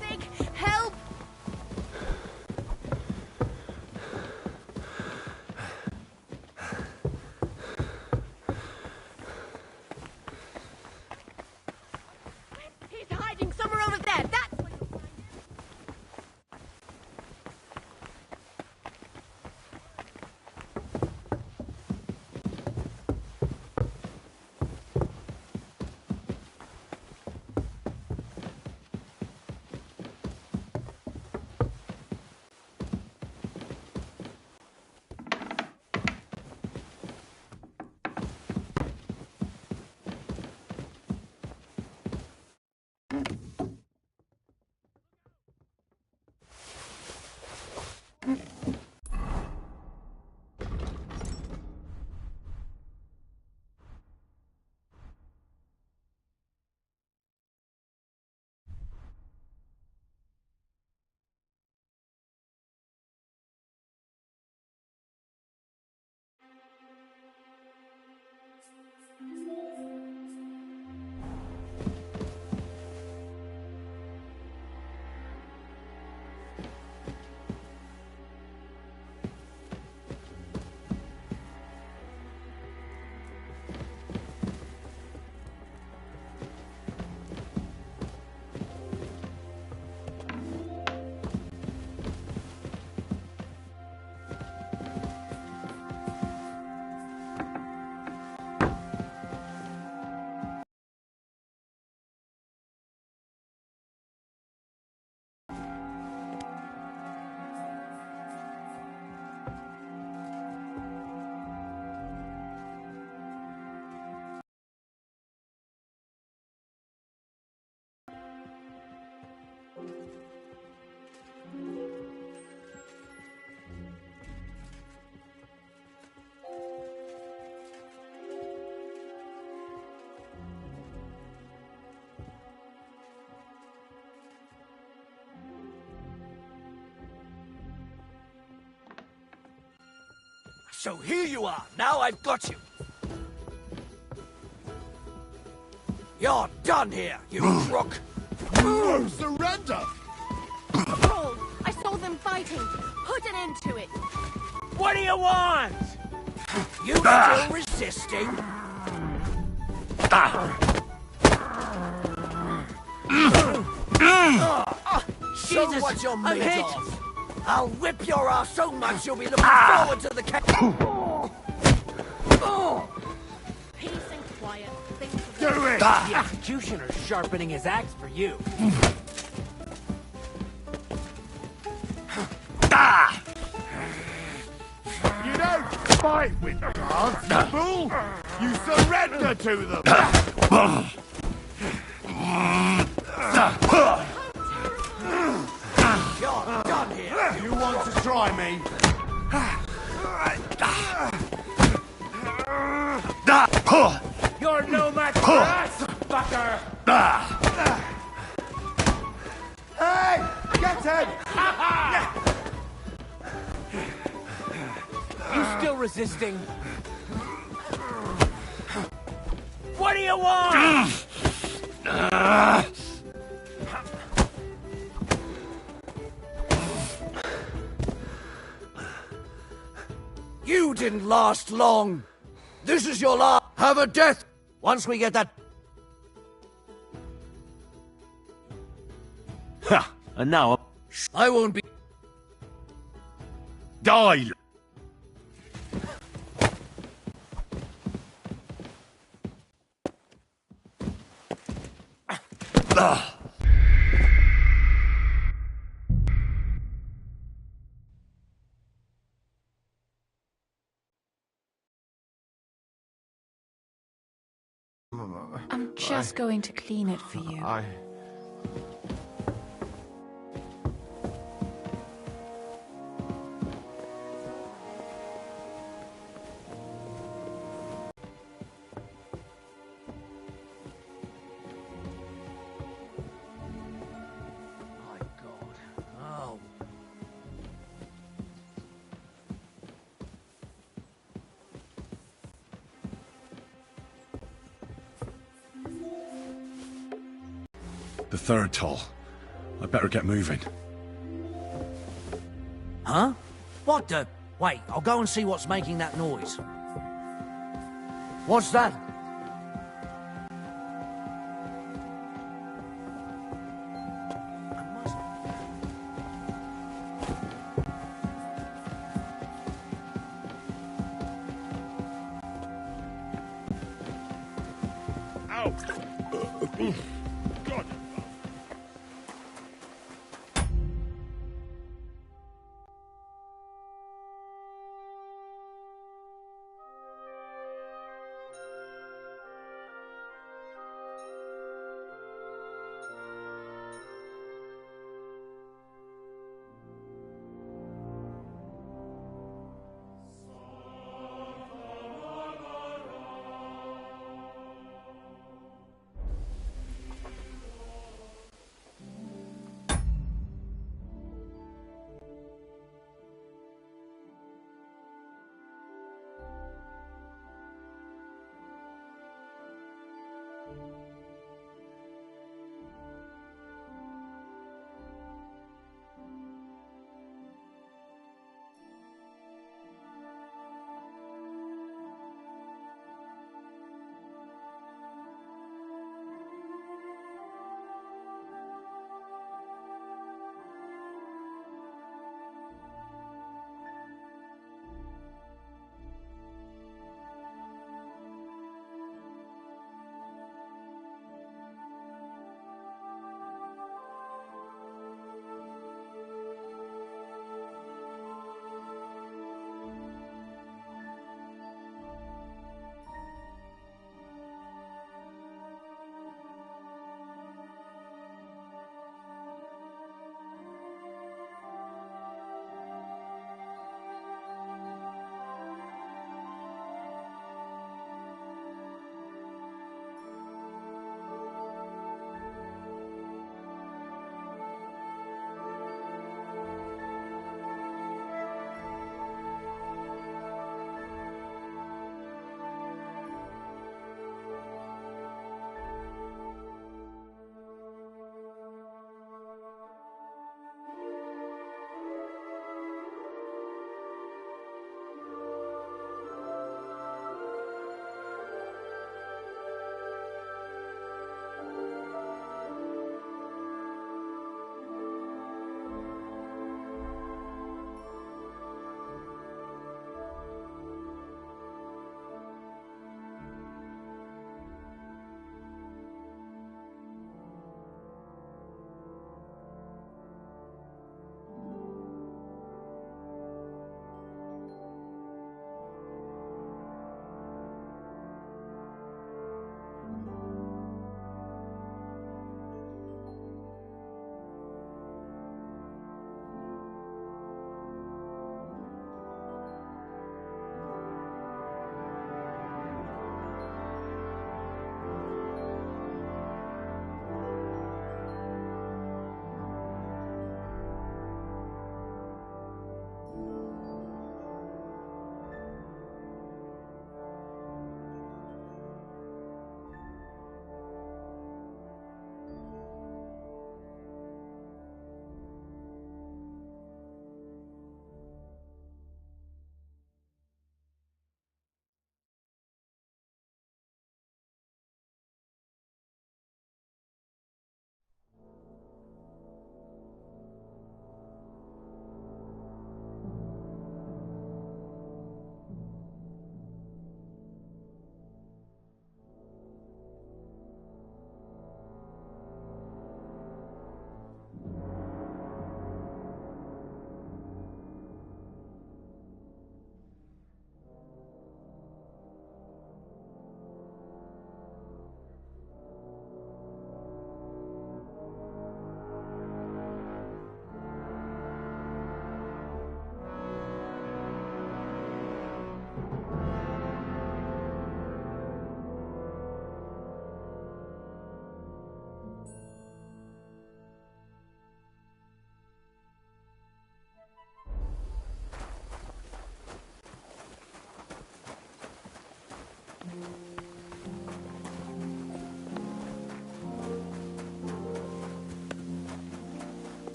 Speaker 2: Sig, help! He's hiding somewhere over there. That's where you'll find him.
Speaker 3: So here you are. Now I've got you. You're done here, you crook!
Speaker 6: No, surrender!
Speaker 15: Paul, I saw them fighting. Put an end to it.
Speaker 11: What do you want?
Speaker 3: You still resisting? Show
Speaker 11: Jesus,
Speaker 3: what you're
Speaker 11: I'm
Speaker 3: made
Speaker 11: hit.
Speaker 3: of. I'll whip your ass so much you'll be looking forward to the
Speaker 15: Peace and quiet. Things
Speaker 6: Do it!
Speaker 11: The executioner's sharpening his axe for you.
Speaker 6: You don't fight with cards, fool! You surrender to them!
Speaker 3: You're done here.
Speaker 6: You want to try me?
Speaker 11: You're no match for us, fucker!
Speaker 6: Hey! Get him!
Speaker 11: You still resisting? What do you want?
Speaker 3: You didn't last long. This is your last. Have a death. Once we get that.
Speaker 1: Ha! And now
Speaker 3: I won't be.
Speaker 1: die!
Speaker 10: I'm just going to clean it for you.
Speaker 3: My God. Oh.
Speaker 1: The third toll. I better get moving.
Speaker 3: Huh? What the? Wait, I'll go and see what's making that noise. What's that?
Speaker 9: God.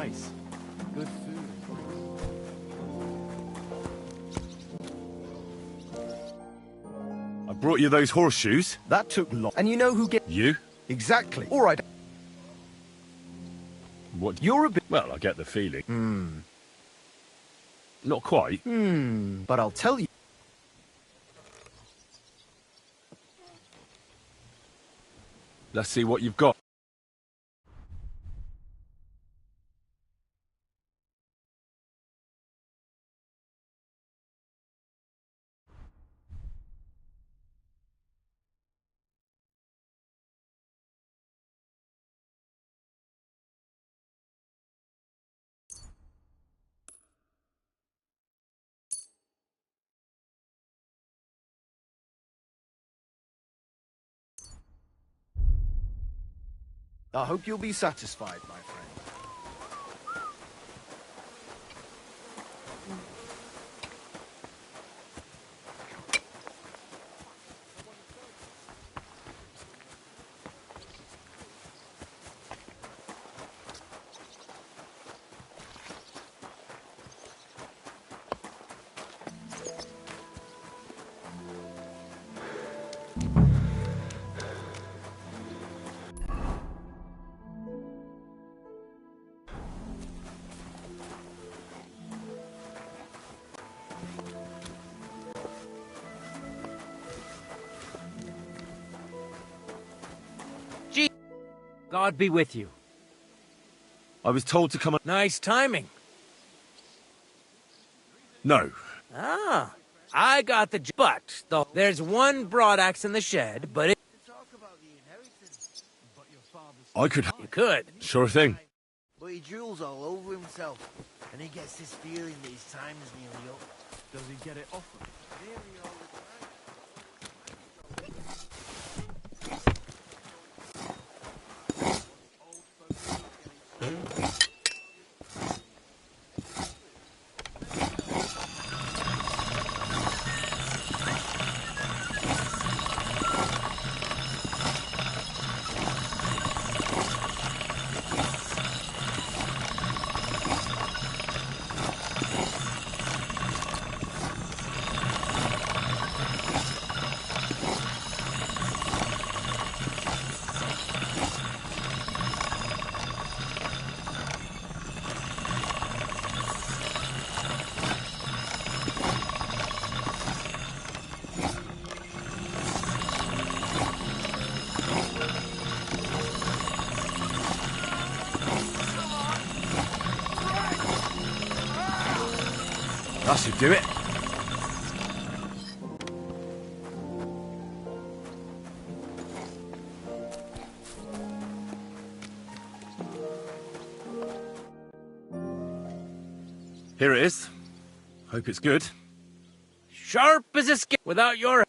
Speaker 7: nice. Good food.
Speaker 1: I brought you those horseshoes.
Speaker 13: That took long. And you know who get...
Speaker 1: You?
Speaker 13: Exactly. All right.
Speaker 1: What?
Speaker 13: You're a bit...
Speaker 1: Well, I get the feeling. Not quite.
Speaker 13: But I'll tell you.
Speaker 1: Let's see what you've got.
Speaker 13: I hope you'll be satisfied, my friend.
Speaker 11: God be with you.
Speaker 1: I was told to come on...
Speaker 11: Nice timing.
Speaker 1: No.
Speaker 11: Ah, I got the... But, though, there's one broadaxe in the shed, but it...
Speaker 1: I could...
Speaker 11: You could.
Speaker 1: Sure thing.
Speaker 16: But he drools all over himself, and he gets this feeling that his time is nearly up.
Speaker 7: Does he get it often?
Speaker 16: Nearly all the time.
Speaker 1: That should do it. Here it is. Hope it's good.
Speaker 11: Sharp as a skin without your...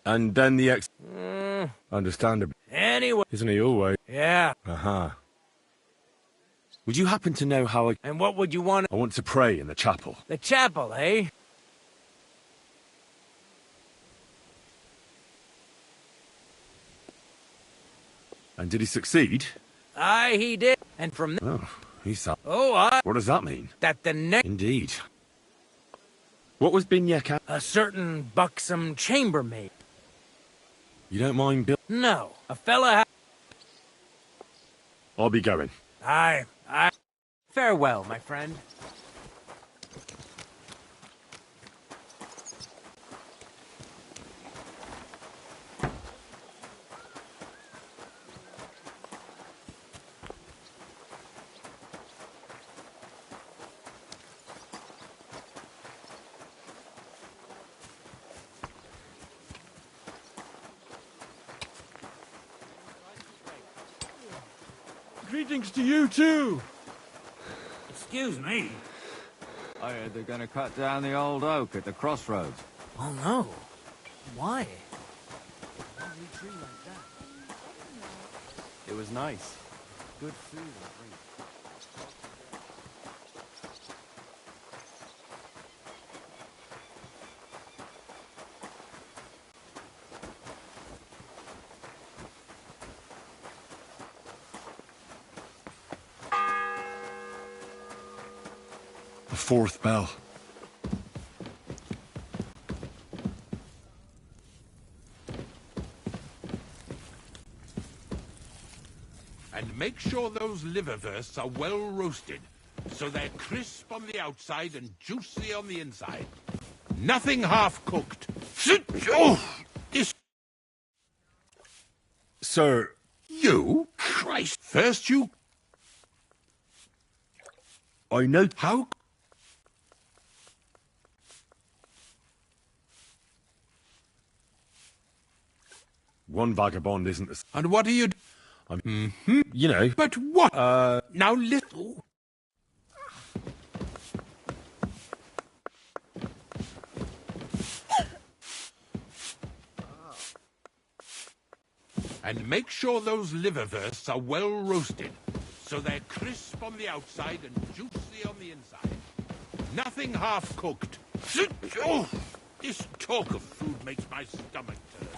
Speaker 1: And then the Understandable.
Speaker 11: Anyway.
Speaker 1: Isn't he always?
Speaker 11: Yeah.
Speaker 1: Uh-huh. Would you happen to know how I...
Speaker 11: And what would you want?
Speaker 1: I want to pray in the chapel.
Speaker 11: The chapel, eh?
Speaker 1: And did he succeed?
Speaker 11: Aye, he did. And from there...
Speaker 1: Oh, he's...
Speaker 11: Oh,
Speaker 1: What does that mean?
Speaker 11: That the next...
Speaker 1: Indeed. What was Binyek?
Speaker 11: A certain buxom chambermaid.
Speaker 1: You don't mind Bill?
Speaker 11: No, a fella
Speaker 1: I'll be going.
Speaker 11: Aye. Farewell, my friend.
Speaker 7: Greetings to you too!
Speaker 3: Excuse me.
Speaker 17: I heard they're gonna cut down the old oak at the crossroads.
Speaker 11: Oh no. Why?
Speaker 7: It was nice. Good food and drink.
Speaker 1: fourth bell.
Speaker 9: And make sure those liverwursts are well roasted, so they're crisp on the outside and juicy on the inside. Nothing half-cooked. Oh, this...
Speaker 1: Sir...
Speaker 9: You? Christ. First you...
Speaker 1: I know...
Speaker 9: How...
Speaker 1: One vagabond isn't the...
Speaker 9: And what are you...
Speaker 1: You know...
Speaker 9: But what? Now little... And make sure those liverwursts are well roasted, so they're crisp on the outside and juicy on the inside. Nothing half-cooked. Oh, this talk of food makes my stomach turn.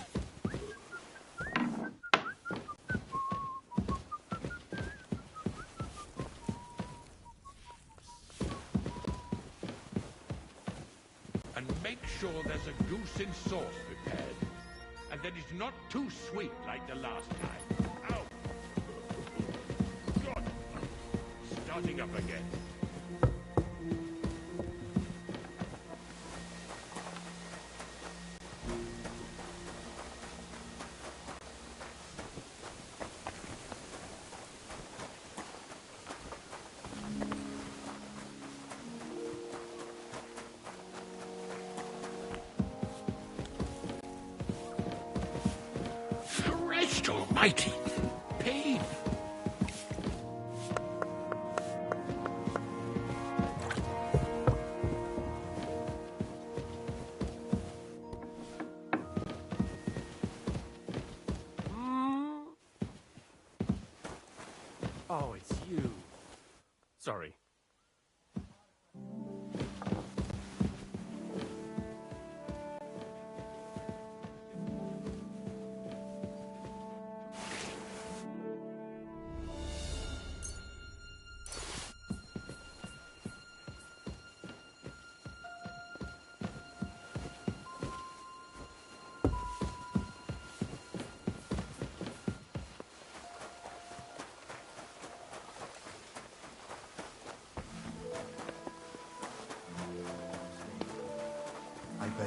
Speaker 9: And make sure there's a goose in sauce prepared. And that it's not too sweet like the last time. Ow! God! Starting up again. Christ almighty! Pain!
Speaker 3: Oh, it's you. Sorry.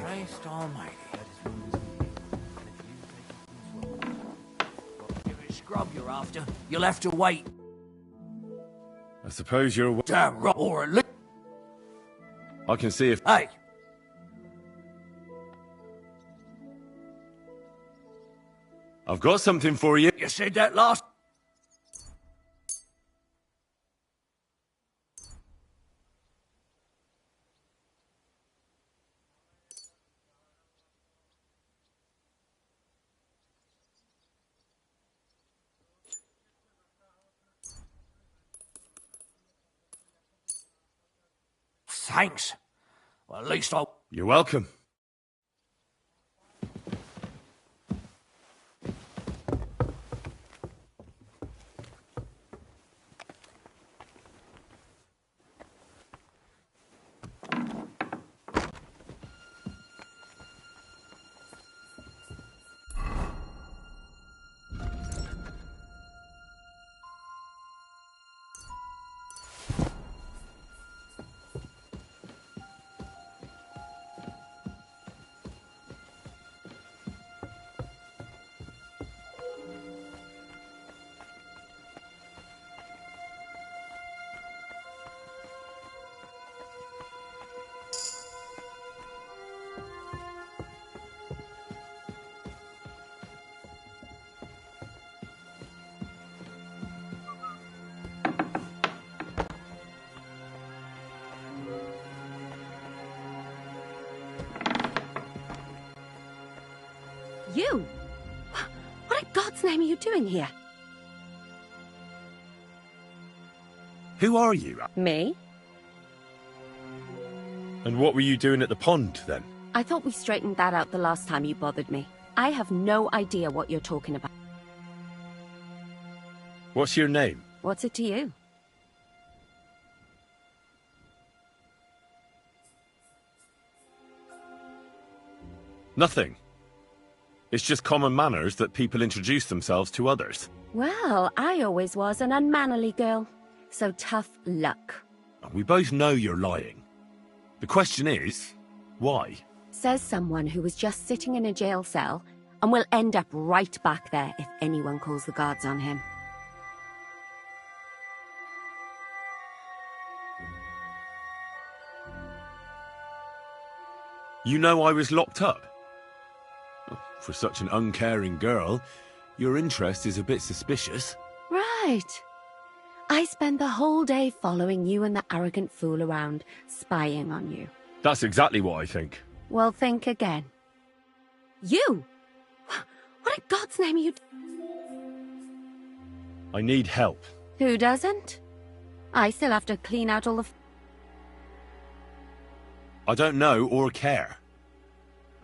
Speaker 3: Christ almighty. If it's scrub you're after, you'll have to wait.
Speaker 1: I suppose you're...
Speaker 3: Damn right, or at least...
Speaker 1: I can see if...
Speaker 3: Hey!
Speaker 1: I've got something for you.
Speaker 3: You said that last... Thanks. Well, at least I'll...
Speaker 1: You're welcome.
Speaker 14: You? What in God's name are you doing here?
Speaker 1: Who are you?
Speaker 14: Me?
Speaker 1: And what were you doing at the pond, then?
Speaker 14: I thought we straightened that out the last time you bothered me. I have no idea what you're talking about.
Speaker 1: What's your name?
Speaker 14: What's it to you?
Speaker 1: Nothing. It's just common manners that people introduce themselves to others.
Speaker 14: Well, I always was an unmannerly girl, so tough luck.
Speaker 1: We both know you're lying. The question is, why?
Speaker 14: Says someone who was just sitting in a jail cell and will end up right back there if anyone calls the guards on him.
Speaker 1: You know I was locked up? For such an uncaring girl, your interest is a bit suspicious.
Speaker 14: Right. I spend the whole day following you and the arrogant fool around, spying on you.
Speaker 1: That's exactly what I think.
Speaker 14: Well, think again. You? What in God's name are you...
Speaker 1: I need help.
Speaker 14: Who doesn't? I still have to clean out all the...
Speaker 1: I don't know or care.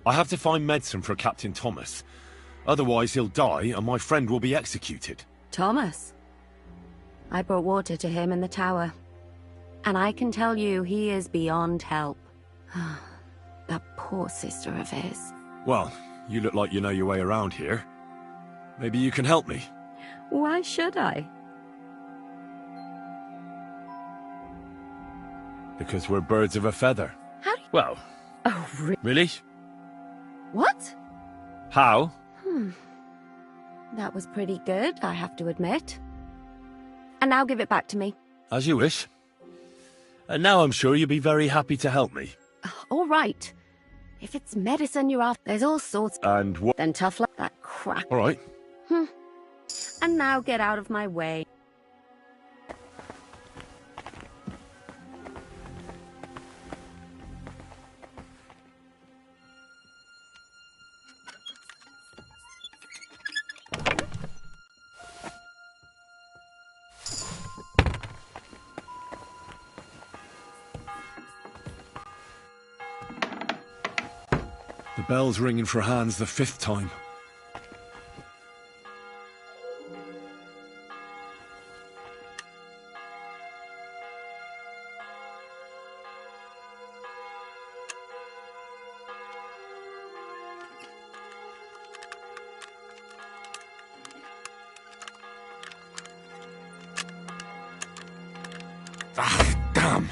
Speaker 1: I have to find medicine for Captain Thomas. Otherwise he'll die and my friend will be executed.
Speaker 14: Thomas? I brought water to him in the tower. And I can tell you he is beyond help. That poor sister of his.
Speaker 1: Well, you look like you know your way around here. Maybe you can help me.
Speaker 14: Why should I?
Speaker 1: Because we're birds of a feather.
Speaker 14: How do you...
Speaker 1: Well...
Speaker 14: Oh,
Speaker 1: Really?
Speaker 14: What?
Speaker 1: How?
Speaker 14: That was pretty good, I have to admit. And now give it back to me.
Speaker 1: As you wish. And now I'm sure you'll be very happy to help me.
Speaker 14: All right. If it's medicine you're after, there's all sorts...
Speaker 1: And what?
Speaker 14: Then tough luck, that crap.
Speaker 1: All right.
Speaker 14: And now get out of my way.
Speaker 1: The bell's ringing for Hans the 5th time. Ah, damn!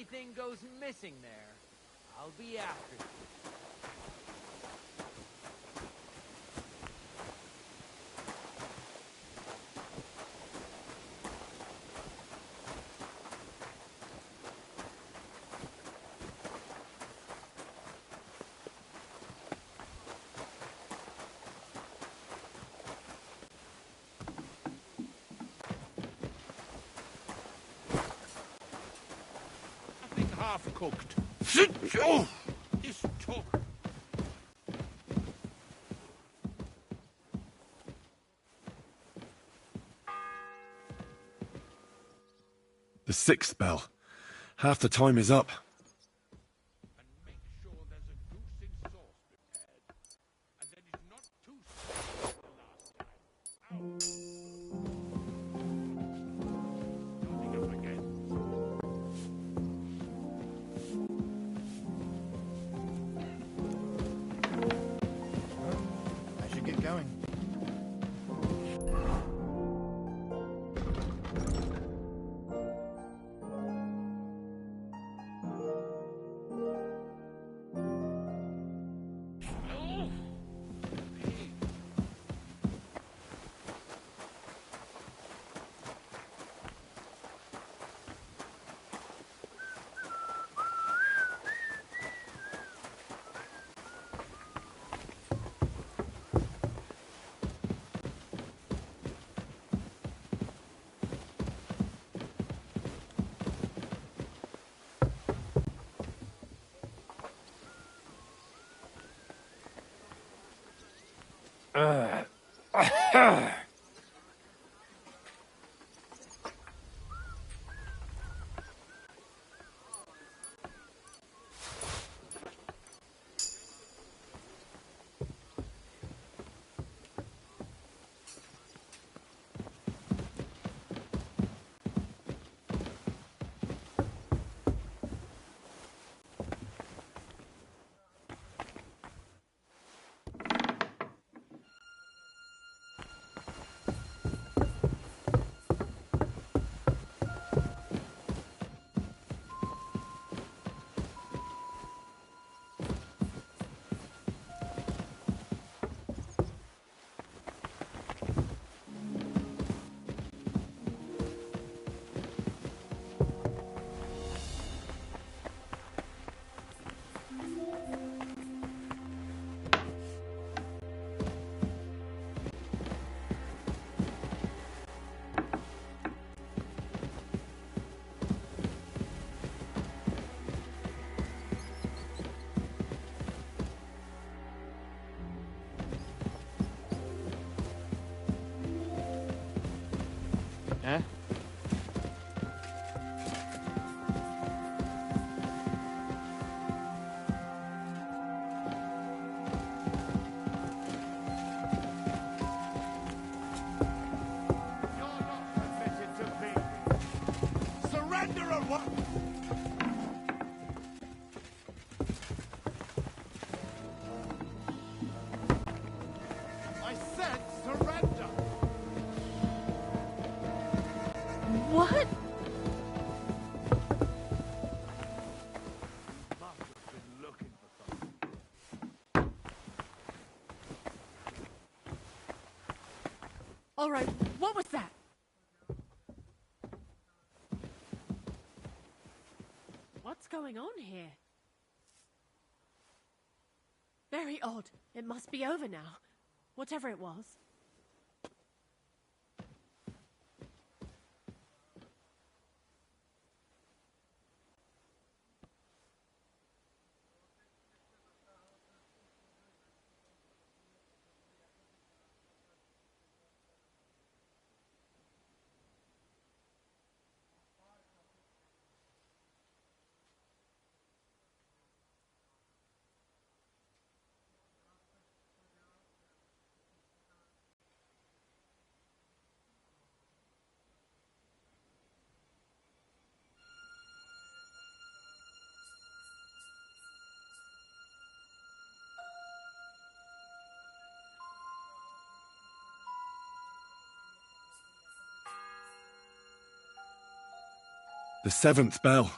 Speaker 11: anything goes missing there, I'll be after you.
Speaker 9: Half cooked. Oh, this talk.
Speaker 1: The sixth bell. Half the time is up.
Speaker 9: And make sure there's a goosing sauce prepared. And then it's not too sweet like the last time. Starting up again.
Speaker 13: I should get going.
Speaker 7: Eh?
Speaker 6: Surrender or what? I said surrender.
Speaker 15: What? All right, what was that? What's going on here? Very odd. It must be over now. Whatever it was.
Speaker 1: The seventh bell.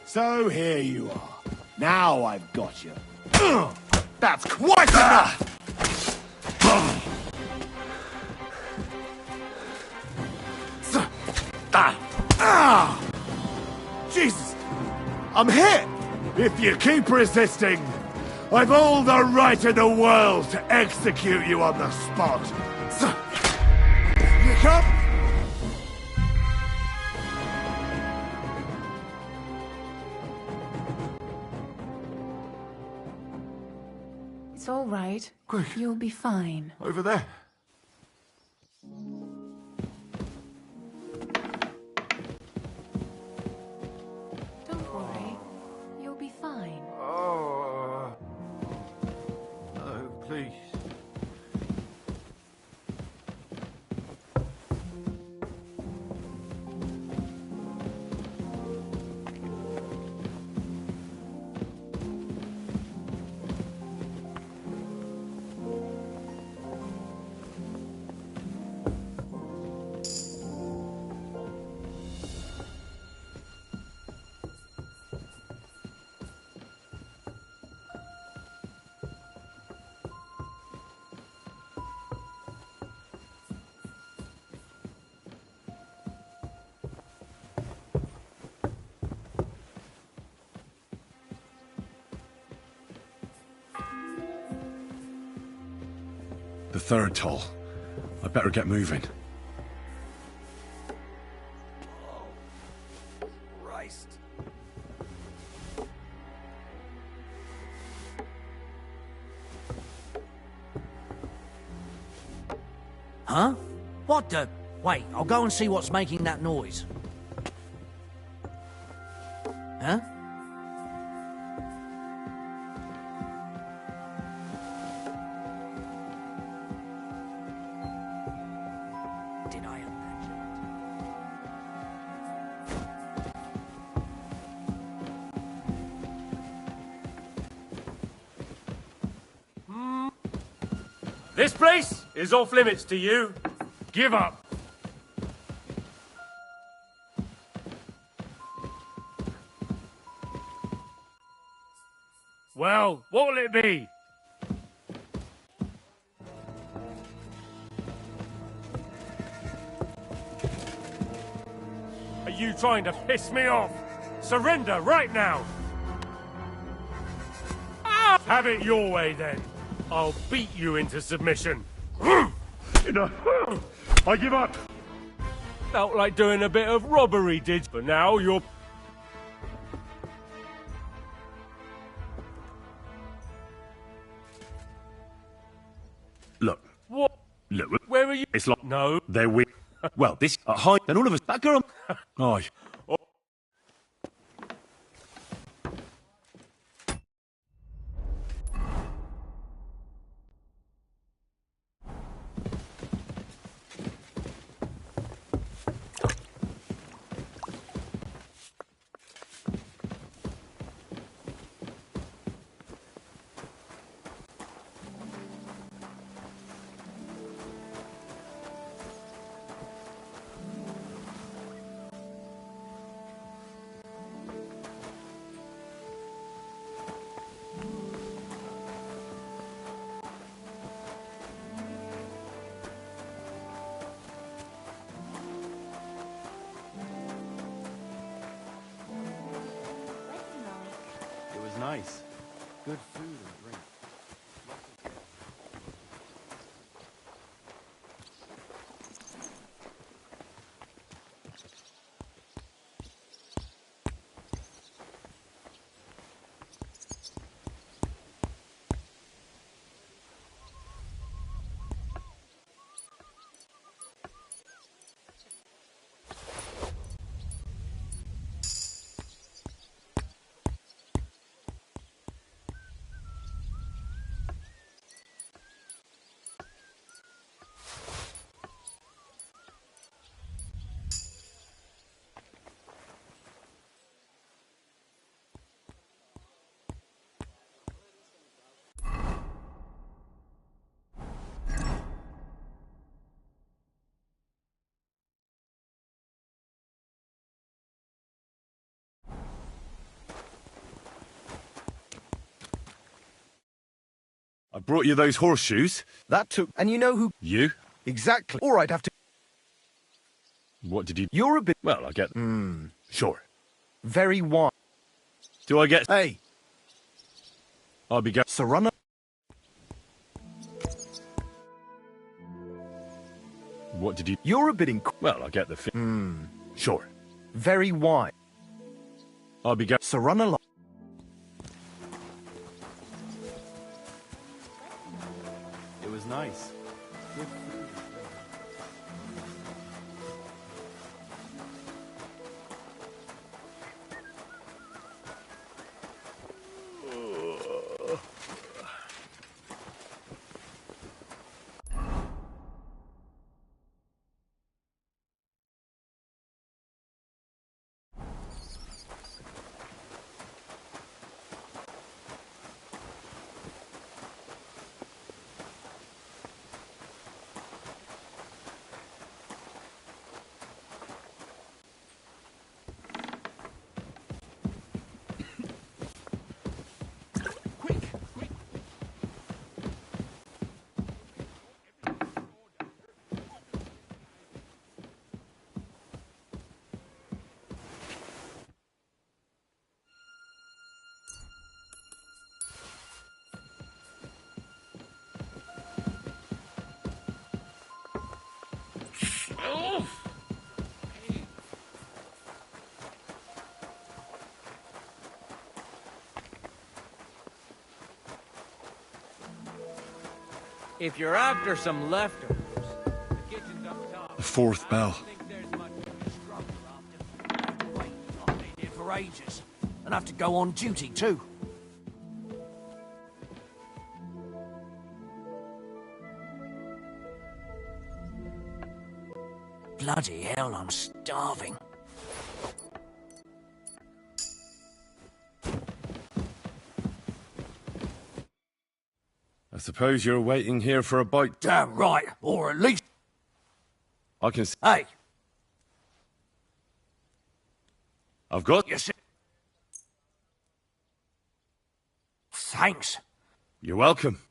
Speaker 6: So here you are. Now I've got you. That's quite enough! Jesus! I'm hit! If you keep resisting, I've all the right in the world to execute you on the spot. You come?
Speaker 10: It's all right. Quick. You'll be fine.
Speaker 6: Over there.
Speaker 10: Don't worry. You'll be fine.
Speaker 6: Oh. No, please.
Speaker 1: The third toll. I'd better get moving.
Speaker 3: Christ. Huh? What the... Wait, I'll go and see what's making that noise. Huh? Did I imagine it?
Speaker 18: This place is off limits to you. Give up. Well, what'll it be? Are you trying to piss me off? Surrender right now! Ah! Have it your way then. I'll beat you into submission. Enough. I give up. Felt like doing a bit of robbery, did you? But now you're...
Speaker 1: Look.
Speaker 18: What?
Speaker 1: Look.
Speaker 18: Where are you?
Speaker 1: It's like...
Speaker 18: No.
Speaker 1: They're weird. Well, this... Hi. Then all of us... That girl... Aye.
Speaker 4: It was nice. Good food and drink.
Speaker 1: I brought you those horseshoes.
Speaker 13: That took... And you know who...
Speaker 1: You?
Speaker 13: Exactly. All right, have to...
Speaker 1: What did you...
Speaker 13: You're a bit...
Speaker 1: Well, I get... Sure.
Speaker 13: Very wise.
Speaker 1: Do I get...
Speaker 13: Hey.
Speaker 1: I'll be going...
Speaker 13: Serrano...
Speaker 1: What did you...
Speaker 13: You're a bit in...
Speaker 1: Well, I get the... Sure.
Speaker 13: Very wise.
Speaker 1: I'll be going...
Speaker 13: Serrano...
Speaker 4: It was nice.
Speaker 11: If you're after some leftovers, the kitchen's up top.
Speaker 1: The fourth bell.
Speaker 3: I've been here for ages, and have to go on duty too. Bloody hell, I'm starving.
Speaker 1: I suppose you're waiting here for a bite.
Speaker 3: Damn right, or at least...
Speaker 1: I can...
Speaker 3: Hey!
Speaker 1: I've got...
Speaker 3: Yes. Thanks.
Speaker 1: You're welcome.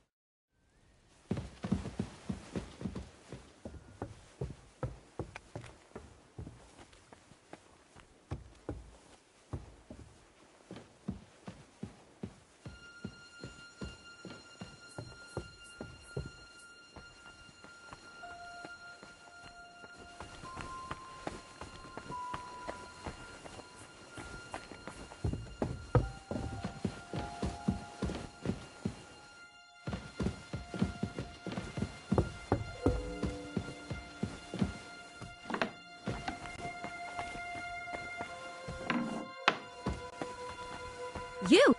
Speaker 14: You?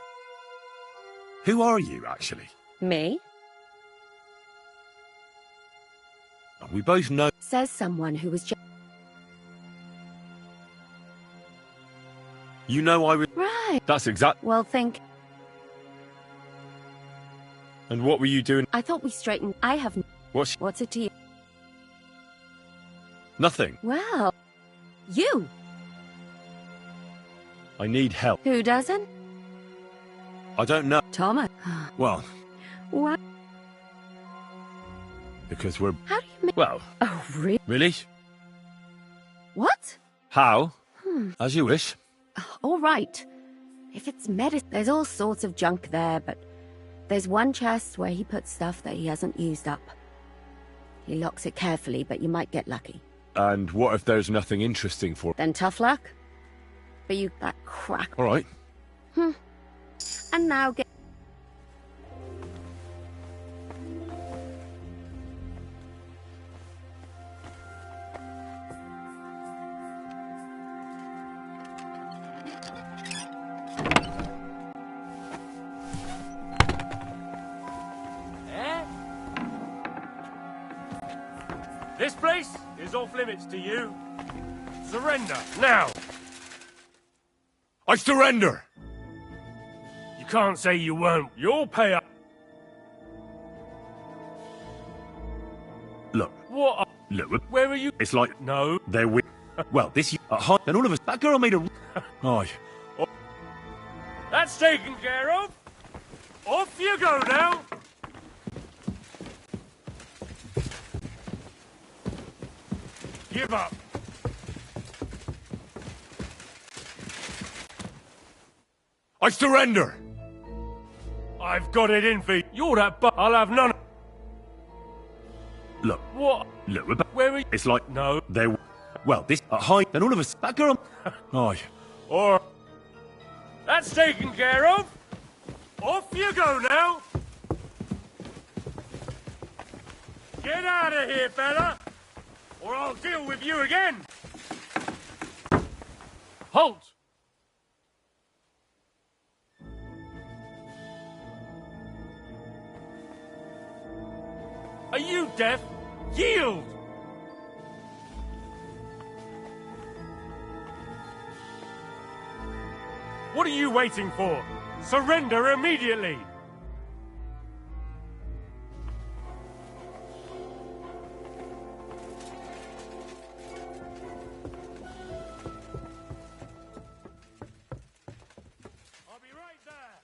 Speaker 1: Who are you, actually?
Speaker 14: Me?
Speaker 1: We both know...
Speaker 14: Says someone who was just...
Speaker 1: You know I was...
Speaker 14: Right.
Speaker 1: That's exact...
Speaker 14: Well, think...
Speaker 1: And what were you doing?
Speaker 14: I thought we straightened... I have... What's it to you?
Speaker 1: Nothing.
Speaker 14: Well... You!
Speaker 1: I need help.
Speaker 14: Who doesn't?
Speaker 1: I don't know.
Speaker 14: Thomas.
Speaker 1: Well,
Speaker 14: What?
Speaker 1: because we're...
Speaker 14: How do you mean?
Speaker 1: Well...
Speaker 14: Oh, really?
Speaker 1: Really?
Speaker 14: What?
Speaker 1: How? As you wish.
Speaker 14: All right. If it's medicine... There's all sorts of junk there, but... There's one chest where he puts stuff that he hasn't used up. He locks it carefully, but you might get lucky.
Speaker 1: And what if there's nothing interesting for...
Speaker 14: Then tough luck. But you... that crack...
Speaker 1: All right.
Speaker 14: And now get...
Speaker 18: This place is off limits to you. Surrender, now!
Speaker 1: I surrender!
Speaker 18: You can't say you won't. You'll pay up.
Speaker 1: Look.
Speaker 18: What?
Speaker 1: Look.
Speaker 18: Where are you?
Speaker 1: It's like...
Speaker 18: No.
Speaker 1: They're with... Well, this... At high... Then all of us... That girl made a... Aye.
Speaker 18: That's taken care of. Off you go now. Give up.
Speaker 1: I surrender!
Speaker 18: I've got it in for you. You're that I'll have none.
Speaker 1: Look.
Speaker 18: What?
Speaker 1: Look, we're back.
Speaker 18: Where are you?
Speaker 1: It's like...
Speaker 18: No.
Speaker 1: There... Well, this... high... Then all of us... That girl... Aye.
Speaker 18: Or... That's taken care of. Off you go now. Get out of here, fella. Or I'll deal with you again. Halt! Are you deaf? Yield! What are you waiting for? Surrender immediately! I'll be right there!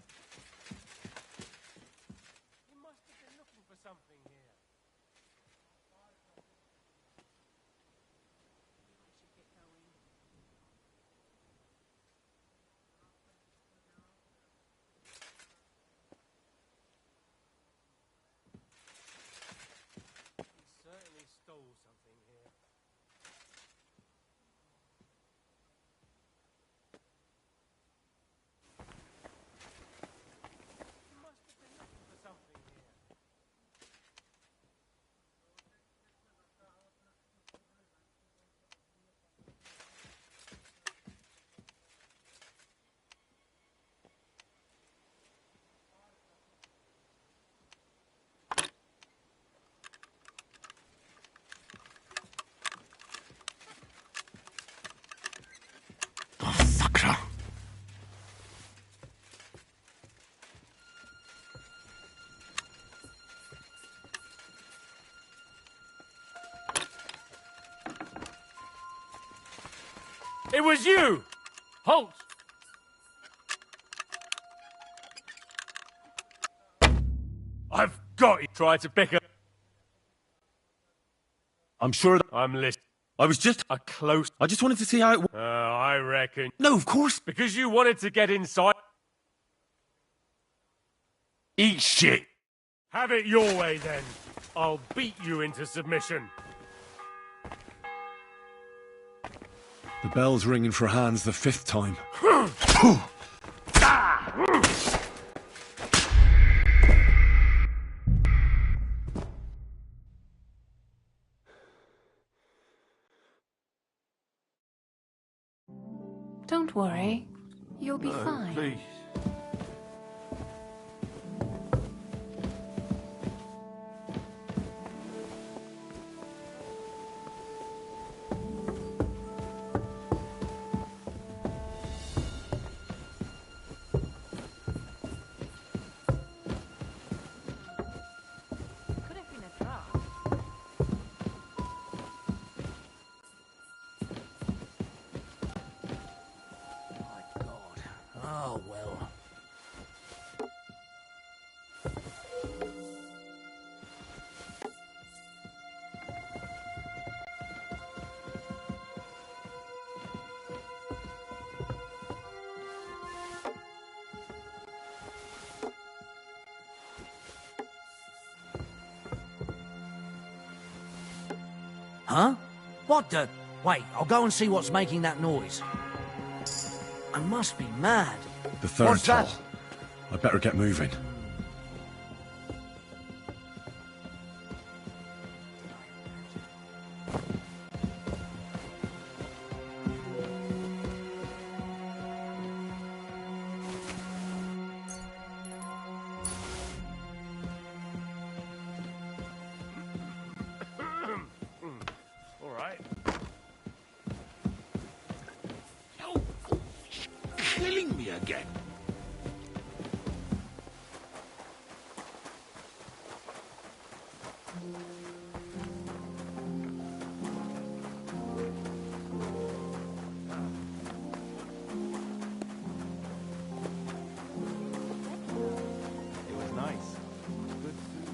Speaker 18: You must have been looking for something here. Certainly stole something here. You must have been looking for something here. It was you! Halt! I've got you. Try to pick up.
Speaker 1: I'm sure that...
Speaker 18: I'm listening.
Speaker 1: I was just...
Speaker 18: A close...
Speaker 1: I just wanted to see how it...
Speaker 18: I reckon.
Speaker 1: No, of course.
Speaker 18: Because you wanted to get inside.
Speaker 1: Eat shit.
Speaker 18: Have it your way, then. I'll beat you into submission.
Speaker 1: The bell's ringing for hands the 5th time.
Speaker 10: Don't worry. You'll be fine.
Speaker 6: Please.
Speaker 10: Could have been a draft.
Speaker 3: Oh, well. Huh? What the... Wait, I'll go and see what's making that noise. I must be mad.
Speaker 1: The 3rd
Speaker 3: What's
Speaker 1: toll.
Speaker 3: that?
Speaker 1: I better get moving.
Speaker 18: All right.
Speaker 9: Killing me again.
Speaker 7: It was nice. Good food.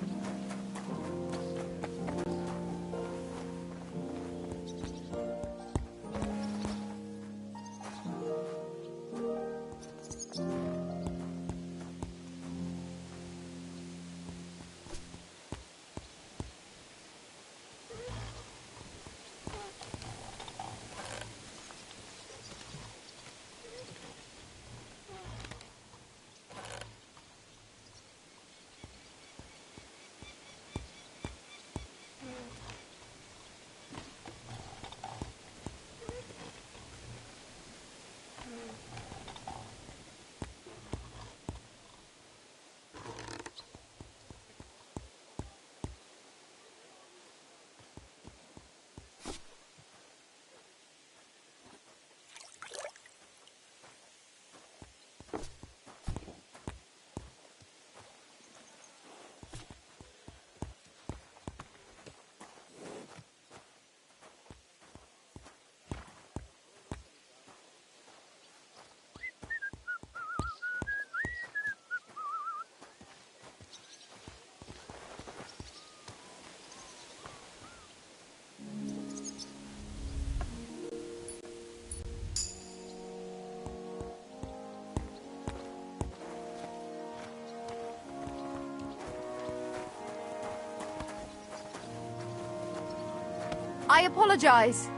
Speaker 14: I apologize.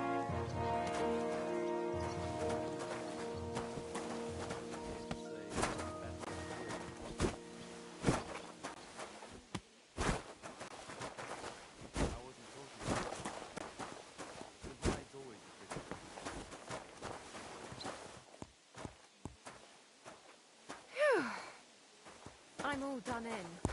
Speaker 15: I'm all done in.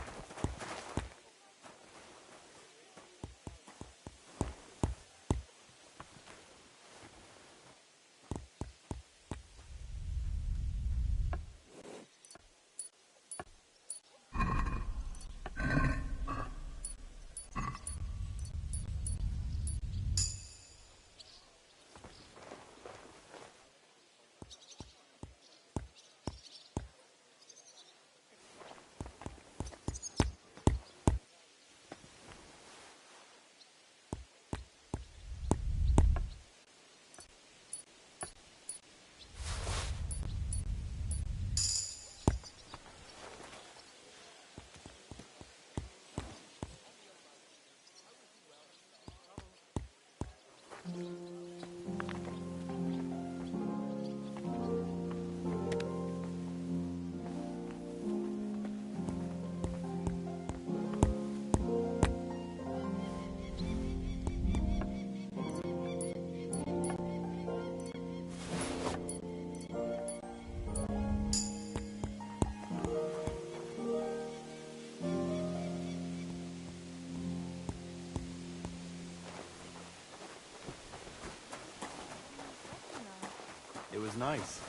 Speaker 4: It was nice.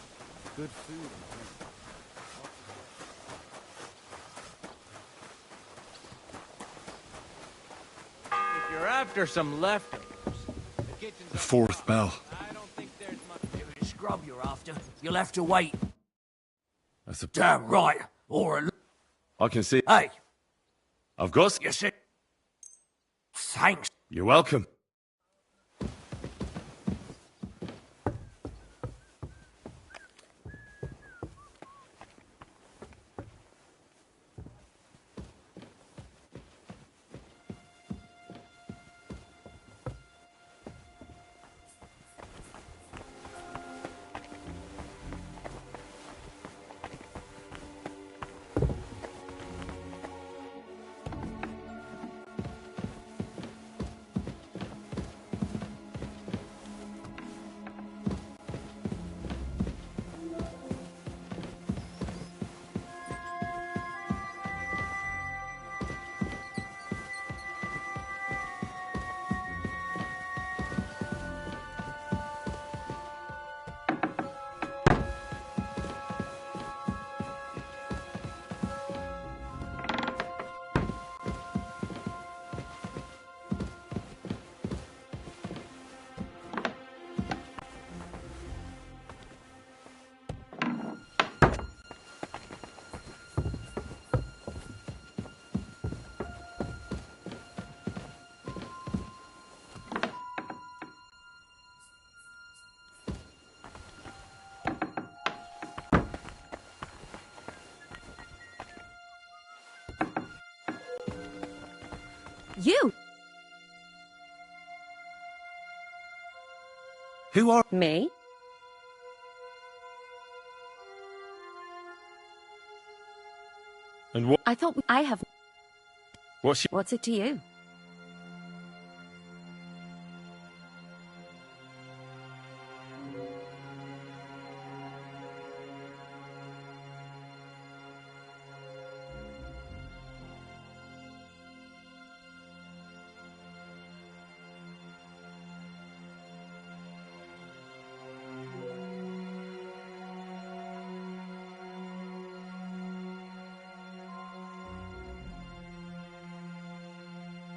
Speaker 4: Good food and drink.
Speaker 11: If you're after some leftovers, the kitchen's
Speaker 1: The fourth bell.
Speaker 11: I don't think there's much.
Speaker 3: If it's scrub you're after, you'll have to wait.
Speaker 1: That's a...
Speaker 3: Damn right. Or a...
Speaker 1: I can see...
Speaker 3: Hey,
Speaker 1: I've got...
Speaker 3: you see... Thanks.
Speaker 1: You're welcome.
Speaker 14: You!
Speaker 1: Who are...
Speaker 14: Me?
Speaker 1: And what...
Speaker 14: I thought I have...
Speaker 1: What's
Speaker 14: it to you?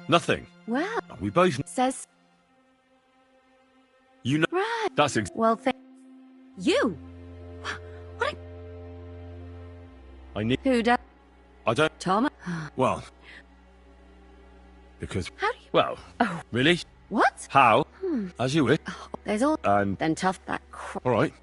Speaker 1: Nothing.
Speaker 14: Well...
Speaker 1: We both...
Speaker 14: Says...
Speaker 1: You know...
Speaker 14: Right.
Speaker 1: That's...
Speaker 14: Well, you! What
Speaker 1: I need...
Speaker 14: Who does...
Speaker 1: I don't...
Speaker 14: Tom?
Speaker 1: Well... Because...
Speaker 14: How do you...
Speaker 1: Well...
Speaker 14: Oh.
Speaker 1: Really?
Speaker 14: What?
Speaker 1: How? As you wish.
Speaker 14: There's all...
Speaker 1: And...
Speaker 14: Then tough that
Speaker 1: Alright.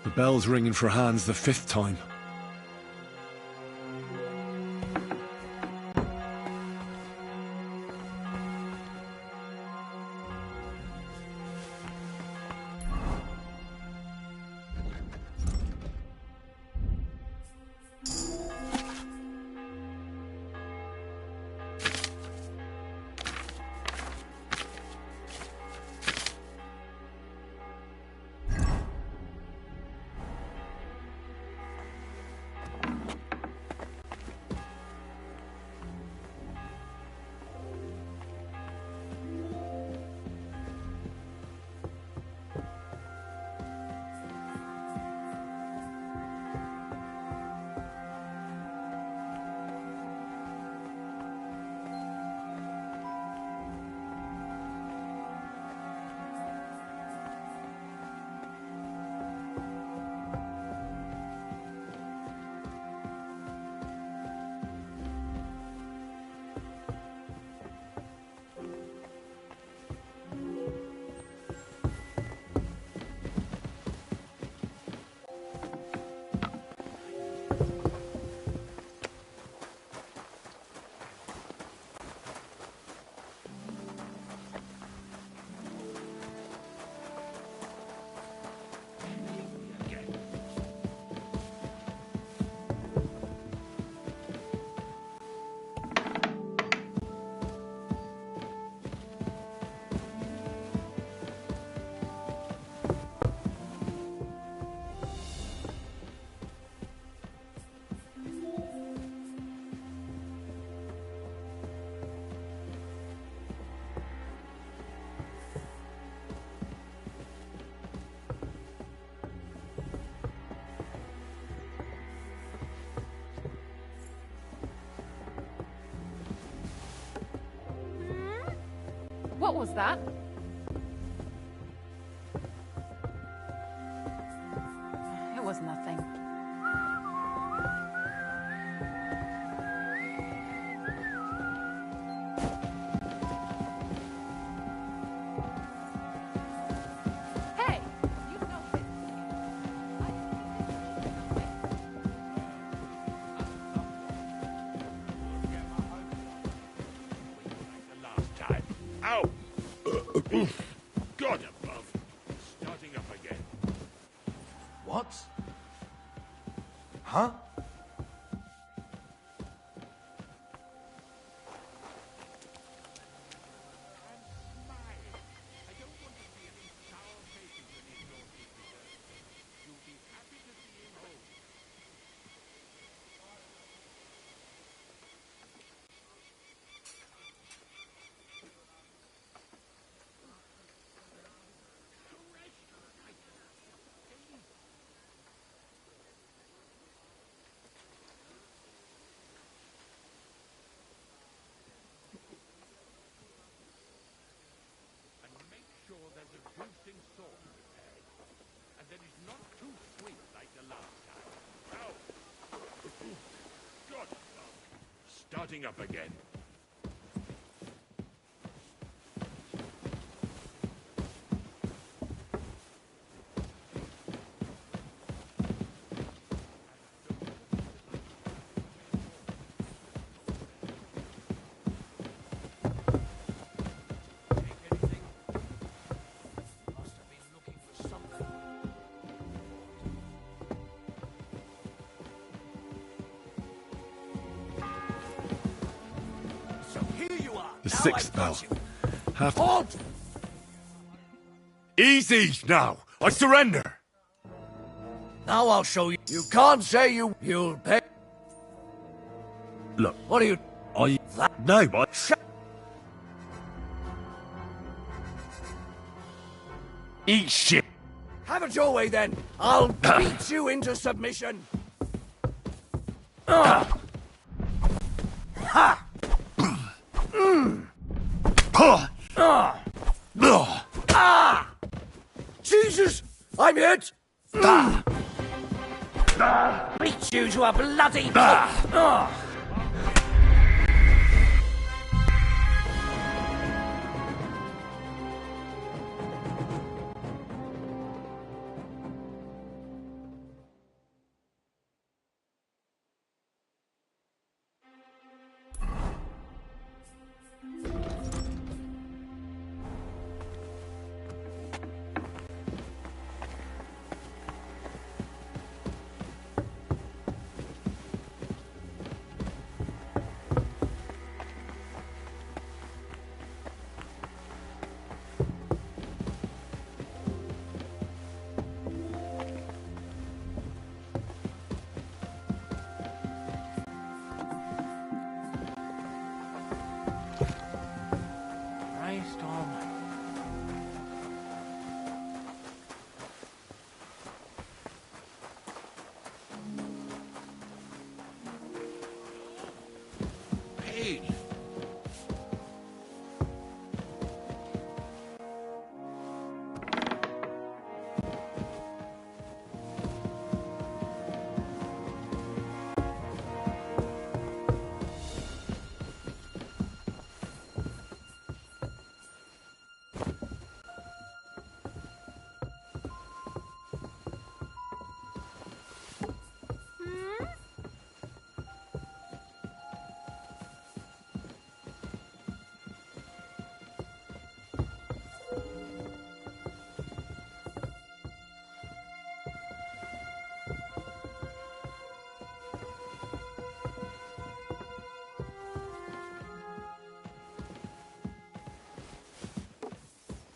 Speaker 1: The bell's ringing for Hans the 5th time.
Speaker 10: What was that? It was nothing. Hey! You know this.
Speaker 9: Last time. Ow! God above. Starting up again.
Speaker 13: What? Huh?
Speaker 9: Starting up again.
Speaker 1: The sixth bell. Have to...
Speaker 3: Halt!
Speaker 1: Easy now! I surrender!
Speaker 3: Now I'll show you. You can't say you'll pay.
Speaker 1: Look.
Speaker 3: What are you...
Speaker 1: No, but... Eat shit!
Speaker 3: Have it your way then. I'll beat you into submission.
Speaker 1: Ha!
Speaker 3: Jesus! I'm hit! Beat you to a bloody pulp! Christ almighty.
Speaker 9: Pain.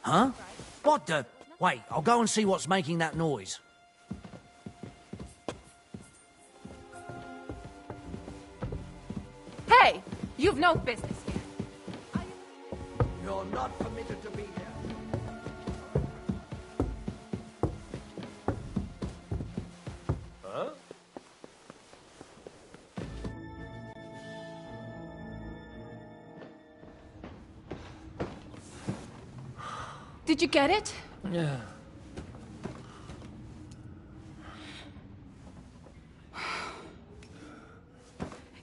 Speaker 3: Huh? What the... Wait, I'll go and see what's making that noise.
Speaker 10: Hey! You've no business here.
Speaker 3: You're not permitted to be here.
Speaker 18: Huh?
Speaker 10: Did you get it?
Speaker 3: Yeah.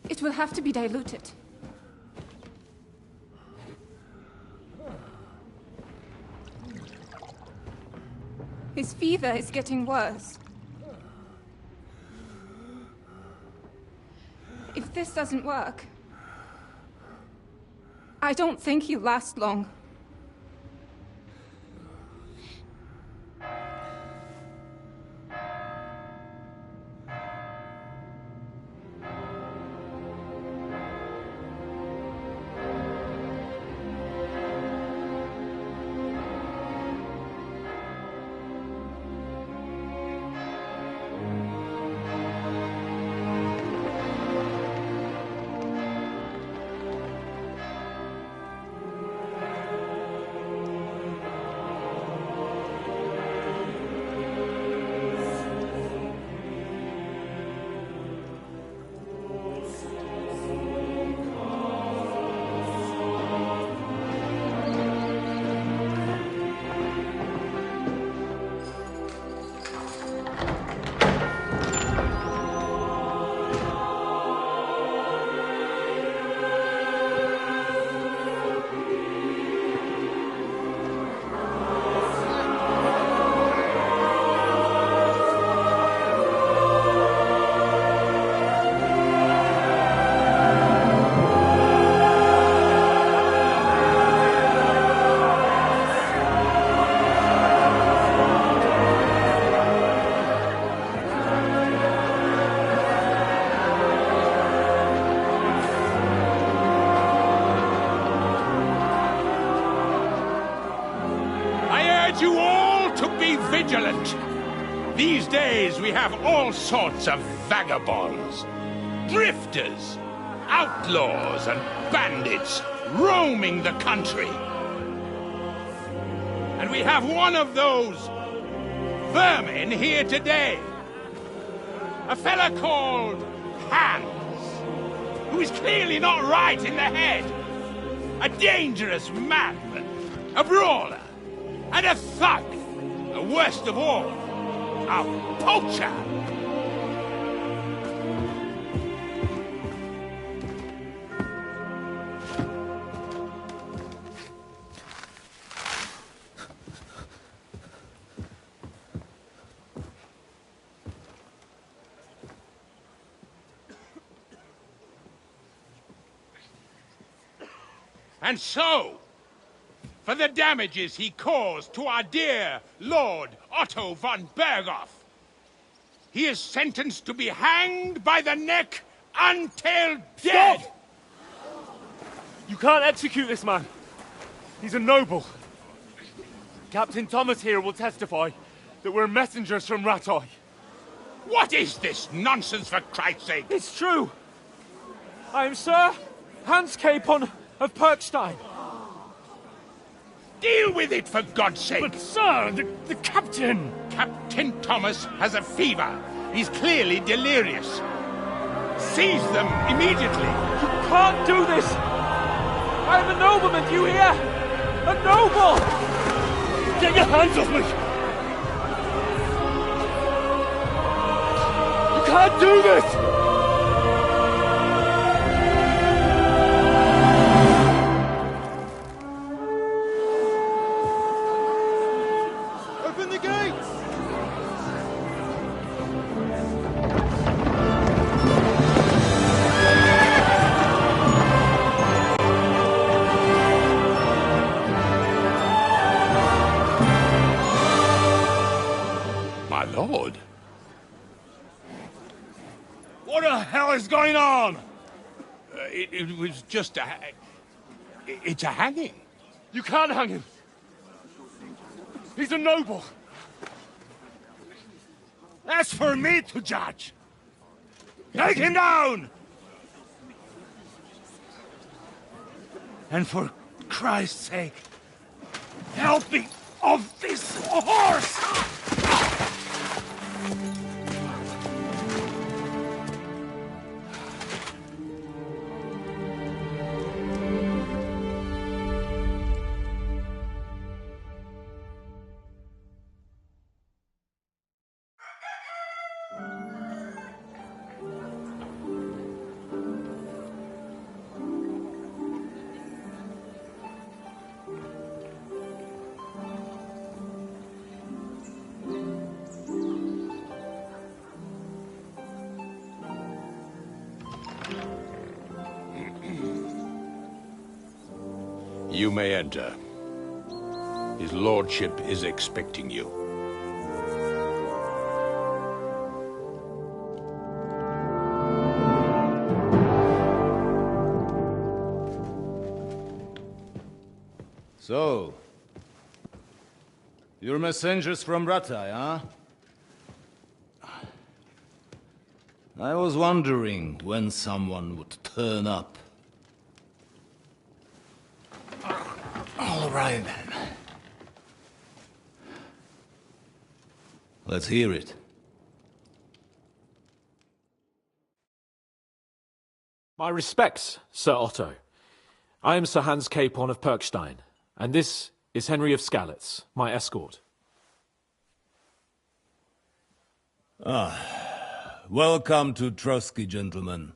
Speaker 10: It will have to be diluted. His fever is getting worse. If this doesn't work, I don't think he'll last long.
Speaker 9: vigilant. These days we have all sorts of vagabonds, drifters, outlaws and bandits roaming the country. And we have one of those vermin here today. A fella called Hans, who is clearly not right in the head. A dangerous madman, a brawler, and a thug. The worst of all, a poacher. And so, for the damages he caused to our dear Lord Otto von Berghoff, he is sentenced to be hanged by the neck until dead!
Speaker 18: Stop! You can't execute this man. He's a noble. Captain Thomas here will testify that we're messengers from Rattay.
Speaker 9: What is this nonsense, for Christ's sake?
Speaker 18: It's true. I am Sir Hans Capon of Perkstein.
Speaker 9: Deal with it, for God's sake!
Speaker 18: But, sir, the captain...
Speaker 9: Captain Thomas has a fever. He's clearly delirious. Seize them immediately.
Speaker 18: You can't do this! I am a nobleman, do you hear? A noble! Get your hands off me! You can't do this!
Speaker 9: Lord.
Speaker 18: What the hell is going on?
Speaker 9: It was just a... It's a hanging.
Speaker 18: You can't hang him. He's a noble. That's for me to judge. Take him down! And for Christ's sake, help me off this horse!
Speaker 9: You may enter. His lordship is expecting you.
Speaker 19: So, you're messengers from Rattay, huh? I was wondering when someone would turn up. All right, then. Let's hear it.
Speaker 20: My respects, Sir Otto. I am Sir Hans Capon of Perkstein, and this is Henry of Skalitz, my escort.
Speaker 19: Welcome to Trotsky, gentlemen.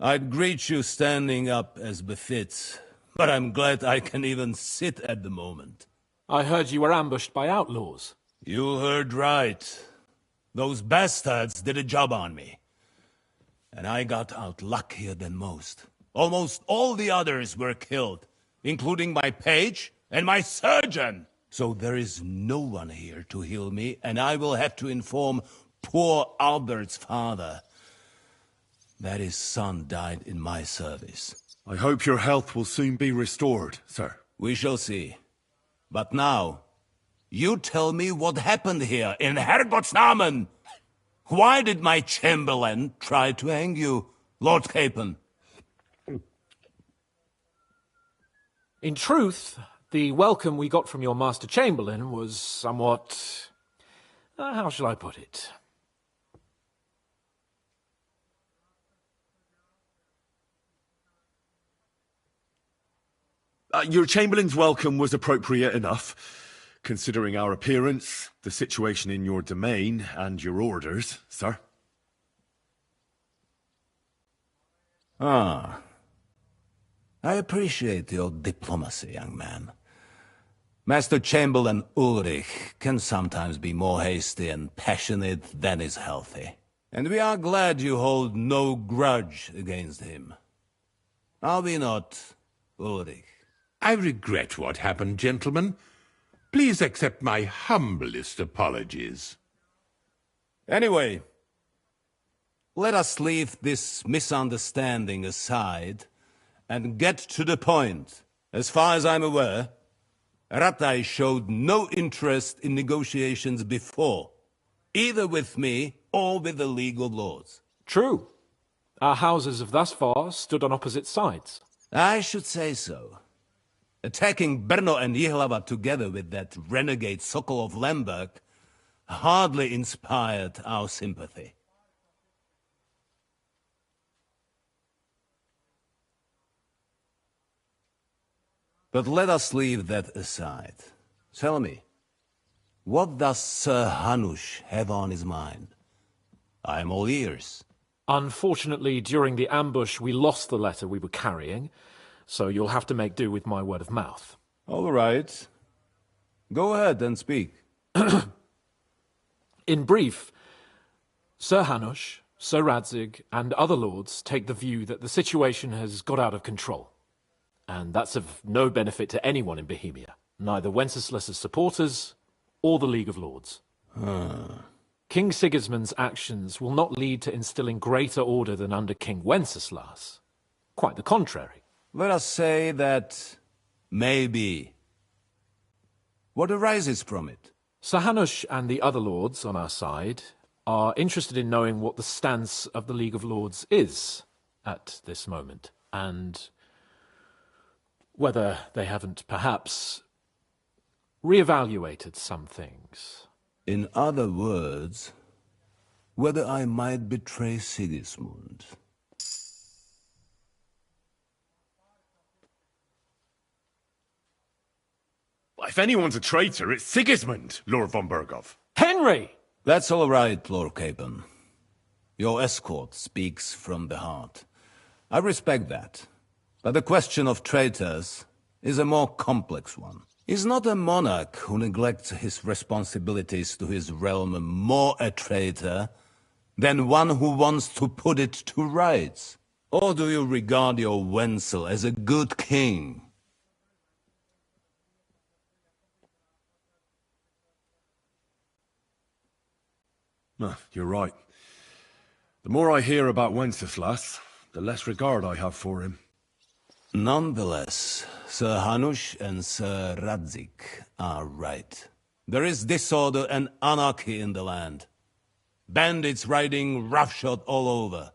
Speaker 19: I'd greet you standing up as befits, but I'm glad I can even sit at the moment.
Speaker 20: I heard you were ambushed by outlaws.
Speaker 19: You heard right. Those bastards did a job on me. And I got out luckier than most. Almost all the others were killed, including my page and my surgeon. So there is no one here to heal me, and I will have to inform poor Albert's father that his son died in my service.
Speaker 1: I hope your health will soon be restored, sir.
Speaker 19: We shall see. But now, You tell me what happened here in Herrgottsnamen. Why did my chamberlain try to hang you, Lord Capon?
Speaker 20: In truth, the welcome we got from your Master Chamberlain was somewhat... how shall I put it?
Speaker 1: Your Chamberlain's welcome was appropriate enough, considering our appearance, the situation in your domain, and your orders, sir.
Speaker 19: Ah. I appreciate your diplomacy, young man. Master Chamberlain Ulrich can sometimes be more hasty and passionate than is healthy. And we are glad you hold no grudge against him. Are we not, Ulrich?
Speaker 9: I regret what happened, gentlemen. Please accept my humblest apologies.
Speaker 19: Anyway, let us leave this misunderstanding aside and get to the point. As far as I'm aware, Ratai showed no interest in negotiations before, either with me or with the League of Lords.
Speaker 20: True. Our houses have thus far stood on opposite sides.
Speaker 19: I should say so. Attacking Brno and Jihlava together with that renegade Sokol of Lemberg hardly inspired our sympathy. But let us leave that aside. Tell me, what does Sir Hanush have on his mind? I am all ears.
Speaker 20: Unfortunately, during the ambush, we lost the letter we were carrying, so you'll have to make do with my word of mouth.
Speaker 19: All right. Go ahead and speak.
Speaker 20: In brief, Sir Hanush, Sir Radzig, and other lords take the view that the situation has got out of control. And that's of no benefit to anyone in Bohemia, neither Wenceslas's supporters or the League of Lords. King Sigismund's actions will not lead to instilling greater order than under King Wenceslas. Quite the contrary.
Speaker 19: Let us say that maybe. What arises from it?
Speaker 20: Sir Hanush and the other lords on our side are interested in knowing what the stance of the League of Lords is at this moment, and whether they haven't perhaps reevaluated some things.
Speaker 19: In other words, whether I might betray Sigismund.
Speaker 1: If anyone's a traitor, it's Sigismund, Lord von Berghoff.
Speaker 20: Henry!
Speaker 19: That's all right, Lord Capon. Your escort speaks from the heart. I respect that. But the question of traitors is a more complex one. Is not a monarch who neglects his responsibilities to his realm more a traitor than one who wants to put it to rights? Or do you regard your Wenzel as a good king?
Speaker 1: You're right. The more I hear about Wenceslas, the less regard I have for him.
Speaker 19: Nonetheless, Sir Hanush and Sir Radzig are right. There is disorder and anarchy in the land. Bandits riding roughshod all over.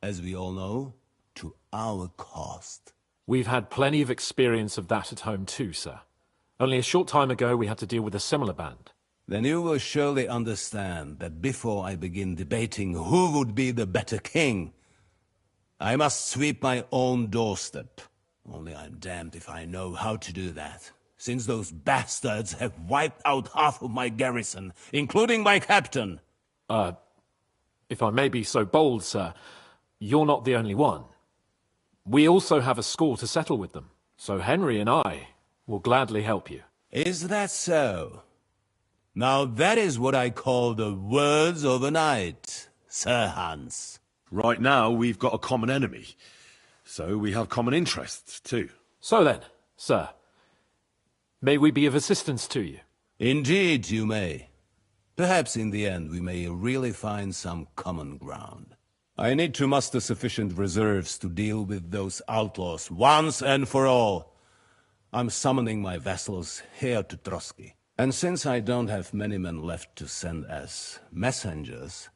Speaker 19: As we all know, to our cost.
Speaker 20: We've had plenty of experience of that at home too, sir. Only a short time ago we had to deal with a similar band.
Speaker 19: Then you will surely understand that before I begin debating who would be the better king, I must sweep my own doorstep. Only I'm damned if I know how to do that, since those bastards have wiped out half of my garrison, including my captain.
Speaker 20: If I may be so bold, sir, you're not the only one. We also have a score to settle with them, so Henry and I will gladly help you.
Speaker 19: Is that so? Now that is what I call the words of a knight, Sir Hans.
Speaker 1: Right now, we've got a common enemy, so we have common interests, too.
Speaker 20: So then, sir, may we be of assistance to you?
Speaker 19: Indeed you may. Perhaps in the end we may really find some common ground. I need to muster sufficient reserves to deal with those outlaws once and for all. I'm summoning my vassals here to Trotsky. And since I don't have many men left to send as messengers,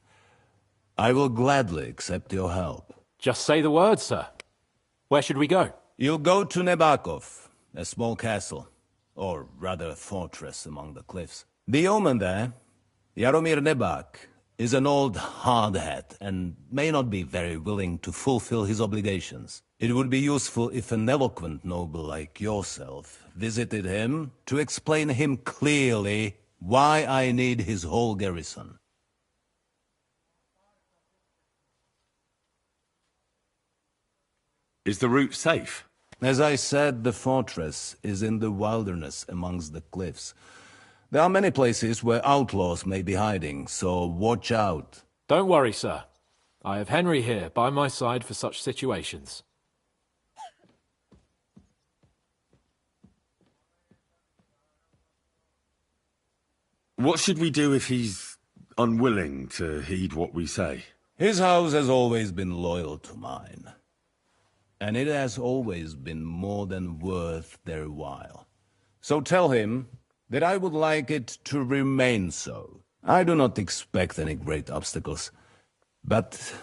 Speaker 19: I will gladly accept your help.
Speaker 20: Just say the word, sir. Where should we go?
Speaker 19: You'll go to Nebakov, a small castle, or rather fortress among the cliffs. The yeoman there, Jaromir Nebak, is an old hardhat and may not be very willing to fulfill his obligations. It would be useful if an eloquent noble like yourself visited him to explain him clearly why I need his whole garrison.
Speaker 1: Is the route safe?
Speaker 19: As I said, the fortress is in the wilderness amongst the cliffs. There are many places where outlaws may be hiding, so watch out.
Speaker 20: Don't worry, sir. I have Henry here by my side for such situations.
Speaker 1: What should we do if he's unwilling to heed what we say?
Speaker 19: His house has always been loyal to mine. And it has always been more than worth their while. So tell him that I would like it to remain so. I do not expect any great obstacles, but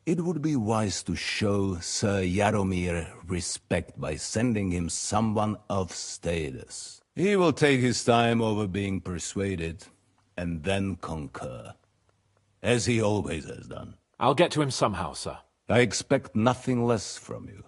Speaker 19: it would be wise to show Sir Jaromir respect by sending him someone of status. He will take his time over being persuaded, and then concur, as he always has done.
Speaker 20: I'll get to him somehow, sir.
Speaker 19: I expect nothing less from you.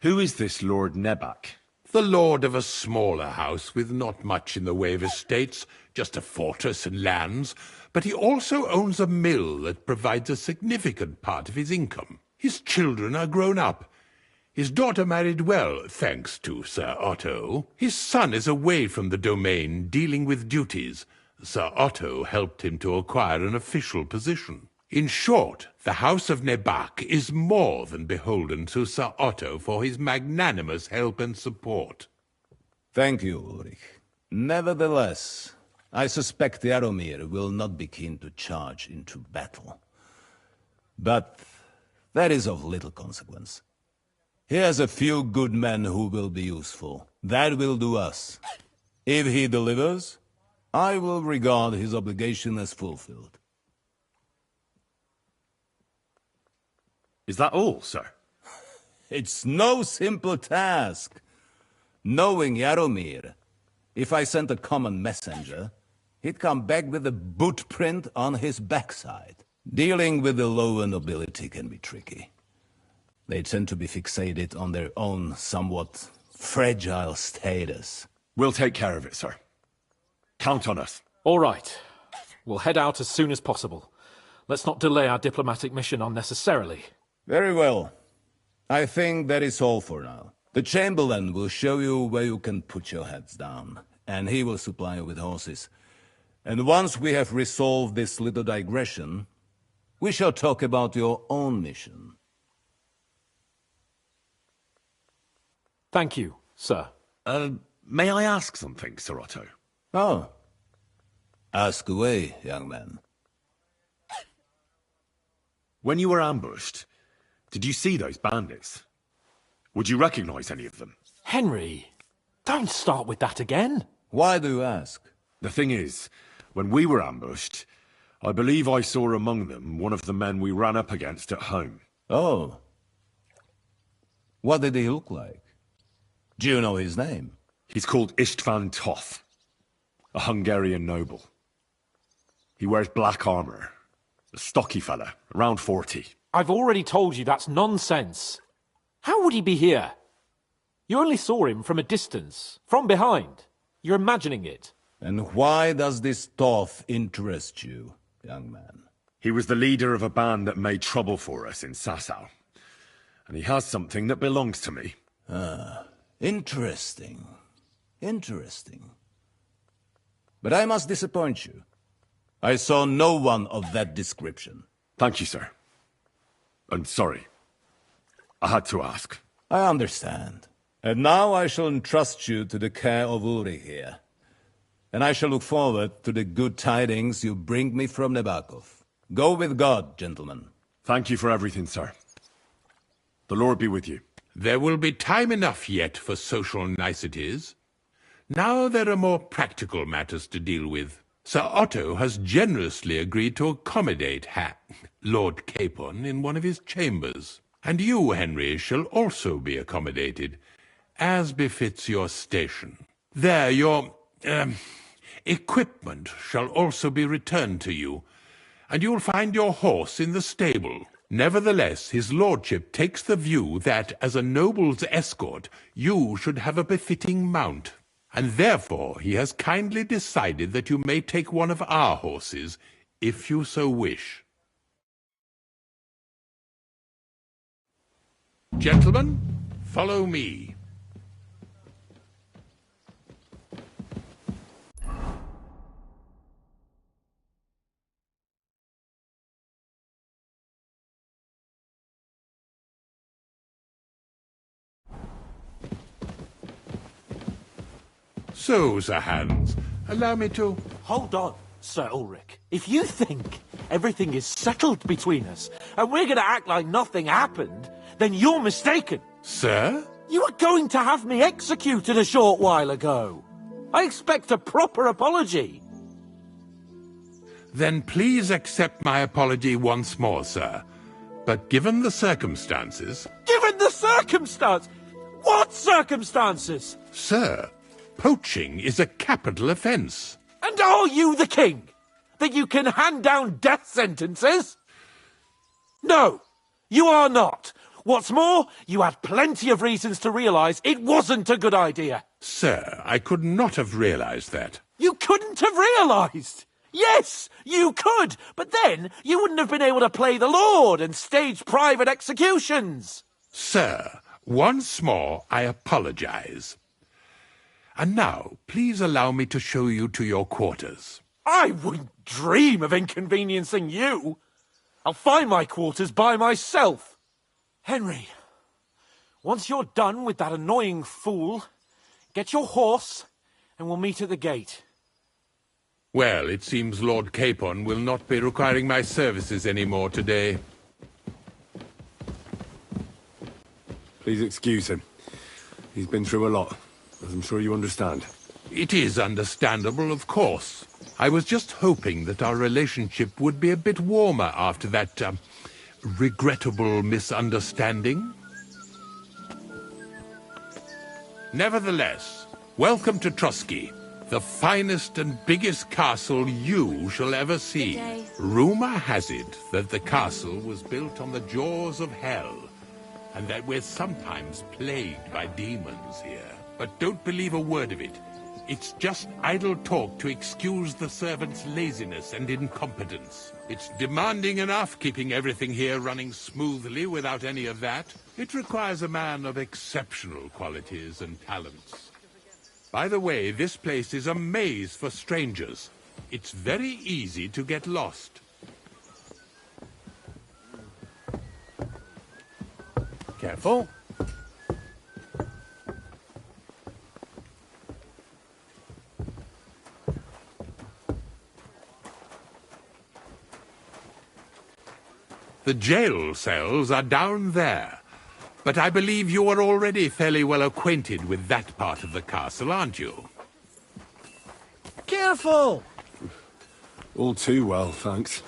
Speaker 1: Who is this Lord Nebak?
Speaker 6: The lord of a smaller house with not much in the way of estates, just a fortress and lands, but he also owns a mill that provides a significant part of his income. His children are grown up. His daughter married well, thanks to Sir Otto. His son is away from the domain, dealing with duties. Sir Otto helped him to acquire an official position. In short, the House of Nebak is more than beholden to Sir Otto for his magnanimous help and support.
Speaker 19: Thank you, Ulrich. Nevertheless, I suspect Jaromir will not be keen to charge into battle. But that is of little consequence. He has a few good men who will be useful. That will do us. If he delivers, I will regard his obligation as fulfilled.
Speaker 1: Is that all, sir?
Speaker 19: It's no simple task. Knowing Jaromir, if I sent a common messenger, he'd come back with a boot print on his backside. Dealing with the lower nobility can be tricky. They tend to be fixated on their own somewhat fragile status.
Speaker 1: We'll take care of it, sir. Count on us.
Speaker 20: All right. We'll head out as soon as possible. Let's not delay our diplomatic mission unnecessarily.
Speaker 19: Very well. I think that is all for now. The Chamberlain will show you where you can put your heads down, and he will supply you with horses. And once we have resolved this little digression, we shall talk about your own mission.
Speaker 20: Thank you, sir.
Speaker 1: May I ask something, Sir Otto?
Speaker 19: Oh. Ask away, young man.
Speaker 1: When you were ambushed, did you see those bandits? Would you recognize any of them?
Speaker 20: Henry, don't start with that again.
Speaker 19: Why do you ask?
Speaker 1: The thing is, when we were ambushed, I believe I saw among them one of the men we ran up against at home.
Speaker 19: Oh. What did he look like? Do you know his name?
Speaker 1: He's called Istvan Toth, a Hungarian noble. He wears black armor. A stocky fella, around 40.
Speaker 20: I've already told you that's nonsense. How would he be here? You only saw him from a distance, from behind. You're imagining it.
Speaker 19: And why does this Toth interest you, young man?
Speaker 1: He was the leader of a band that made trouble for us in Sasau. And he has something that belongs to me.
Speaker 19: Ah, interesting. Interesting. But I must disappoint you. I saw no one of that description.
Speaker 1: Thank you, sir. And sorry. I had to ask.
Speaker 19: I understand. And now I shall entrust you to the care of Uri here. And I shall look forward to the good tidings you bring me from Nebakov. Go with God, gentlemen.
Speaker 1: Thank you for everything, sir. The Lord be with you.
Speaker 6: There will be time enough yet for social niceties. Now there are more practical matters to deal with. Sir Otto has generously agreed to accommodate Lord Capon in one of his chambers. And you, Henry, shall also be accommodated, as befits your station. There, your equipment shall also be returned to you, and you'll find your horse in the stable. Nevertheless, his lordship takes the view that, as a noble's escort, you should have a befitting mount. And therefore he has kindly decided that you may take one of our horses, if you so wish. Gentlemen, follow me. So, Sir Hans, allow me to...
Speaker 20: Hold on, Sir Ulrich. If you think everything is settled between us, and we're going to act like nothing happened, then you're mistaken.
Speaker 6: Sir?
Speaker 20: You were going to have me executed a short while ago. I expect a proper apology.
Speaker 6: Then please accept my apology once more, sir. But given the circumstances...
Speaker 20: Given the circumstance? What circumstances?
Speaker 6: Sir, poaching is a capital offence.
Speaker 20: And are you the king? That you can hand down death sentences? No, you are not. What's more, you had plenty of reasons to realise it wasn't a good idea.
Speaker 6: Sir, I could not have realised that.
Speaker 20: You couldn't have realised? Yes, you could, but then you wouldn't have been able to play the Lord and stage private executions.
Speaker 6: Sir, once more I apologise. And now, please allow me to show you to your quarters.
Speaker 20: I wouldn't dream of inconveniencing you. I'll find my quarters by myself. Henry, once you're done with that annoying fool, get your horse and we'll meet at the gate.
Speaker 6: Well, it seems Lord Capon will not be requiring my services anymore today.
Speaker 1: Please excuse him. He's been through a lot, as I'm sure you understand.
Speaker 6: It is understandable, of course. I was just hoping that our relationship would be a bit warmer after that, regrettable misunderstanding. Nevertheless, welcome to Trotsky, the finest and biggest castle you shall ever see. Rumor has it that the castle was built on the jaws of hell, and that we're sometimes plagued by demons here. But don't believe a word of it. It's just idle talk to excuse the servants' laziness and incompetence. It's demanding enough keeping everything here running smoothly without any of that. It requires a man of exceptional qualities and talents. By the way, this place is a maze for strangers. It's very easy to get lost.
Speaker 19: Careful.
Speaker 6: The jail cells are down there. But I believe you are already fairly well acquainted with that part of the castle, aren't you?
Speaker 13: Careful!
Speaker 18: All too well, thanks.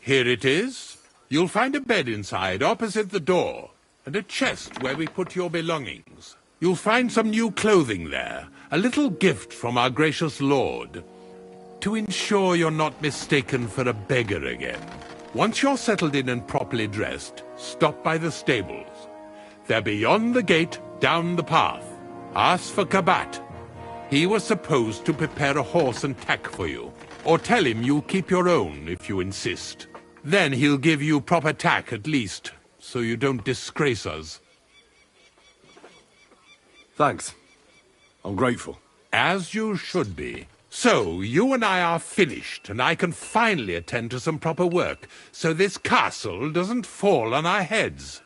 Speaker 6: Here it is. You'll find a bed inside, opposite the door, and a chest where we put your belongings. You'll find some new clothing there, a little gift from our gracious lord, to ensure you're not mistaken for a beggar again. Once you're settled in and properly dressed, stop by the stables. They're beyond the gate, down the path. Ask for Kabat. He was supposed to prepare a horse and tack for you, or tell him you'll keep your own if you insist. Then he'll give you proper tack at least, so you don't disgrace us.
Speaker 18: Thanks. I'm grateful.
Speaker 6: As you should be. So, you and I are finished, and I can finally attend to some proper work, so this castle doesn't fall on our heads.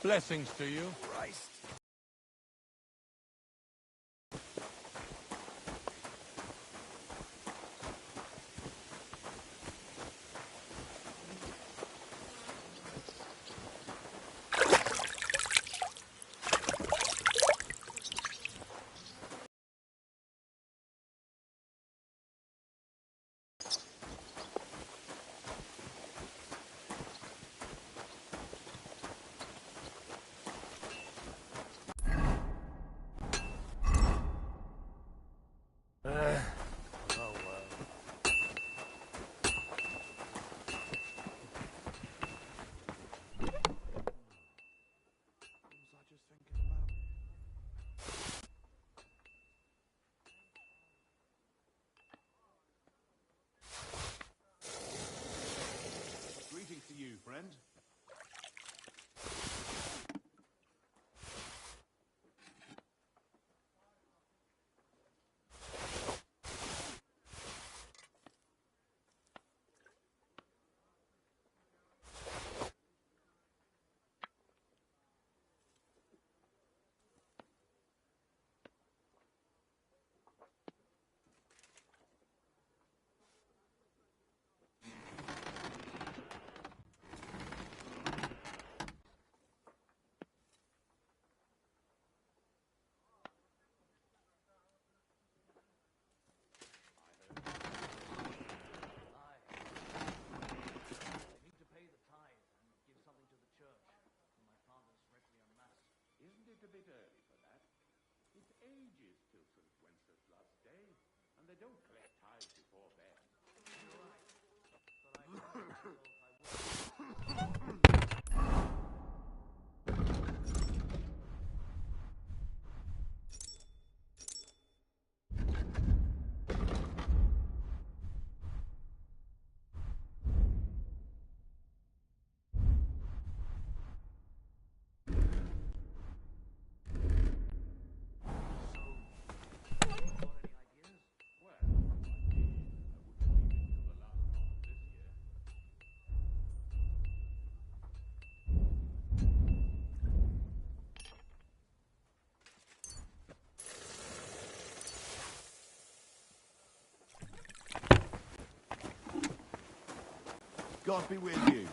Speaker 6: Blessings to you.
Speaker 16: Christ.
Speaker 13: Greetings to you, friend.
Speaker 9: Isn't it a bit early for that? It's ages till St. Wenceslas Day, and they don't collect tithes before then.
Speaker 13: God be with you.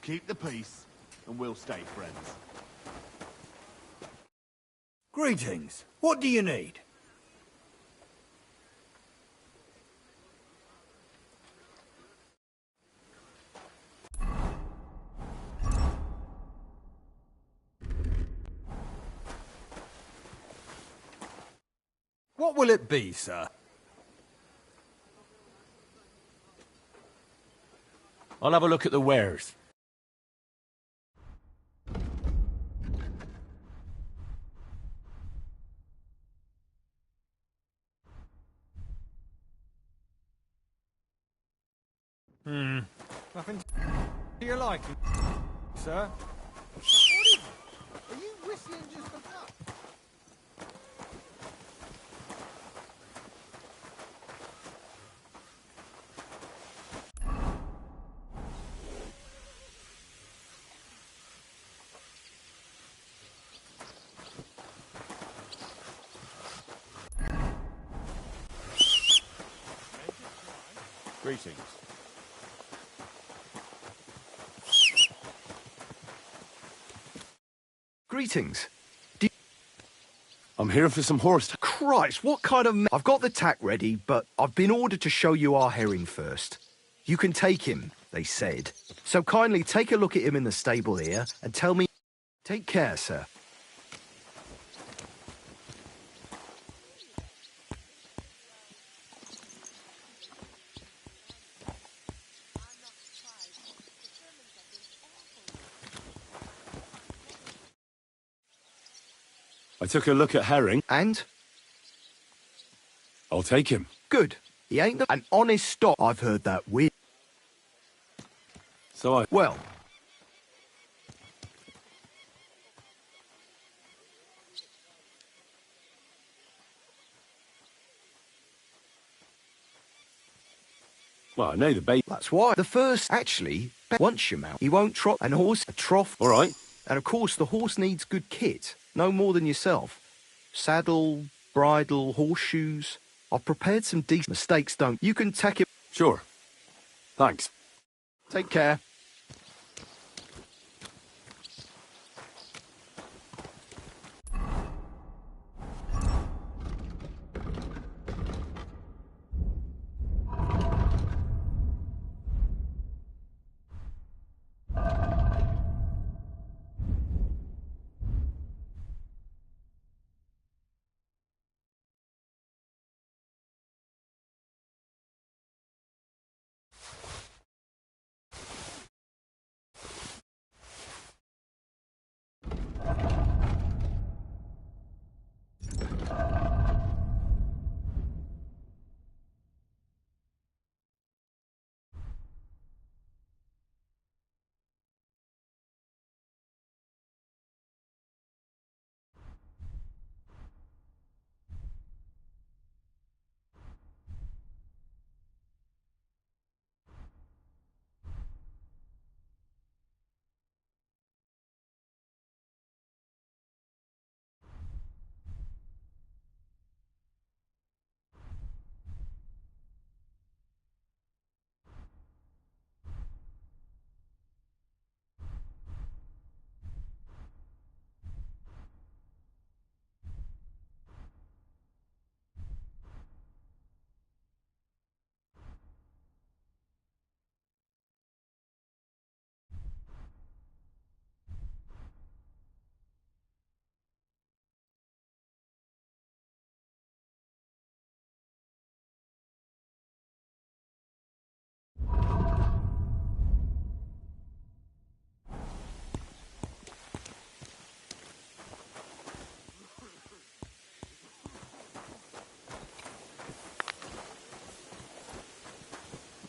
Speaker 13: Keep the peace, and we'll stay friends.
Speaker 3: Greetings. What do you need?
Speaker 8: What will it be, sir?
Speaker 1: I'll have a look at the wares.
Speaker 8: Nothing to your liking, sir. What is it? Are you whistling just for fun?
Speaker 13: Greetings.
Speaker 21: Greetings.
Speaker 1: I'm here for some horse.
Speaker 21: Christ, what kind of... I've got the tack ready, but I've been ordered to show you our herring first. You can take him, they said. So kindly take a look at him in the stable here and tell me... Take care, sir.
Speaker 1: I took a look at Herring.
Speaker 21: And?
Speaker 1: I'll take him.
Speaker 21: Good. He ain't an honest stock. I've heard that weird.
Speaker 1: So I...
Speaker 21: Well.
Speaker 1: Well, I know the bait.
Speaker 21: That's why. The first, actually, once you mount, he won't trot an horse a trough.
Speaker 1: All right.
Speaker 21: And of course, the horse needs good kit, no more than yourself. Saddle, bridle, horseshoes. I've prepared some decent mistakes, don't you? Can tack it.
Speaker 1: Sure. Thanks.
Speaker 21: Take care.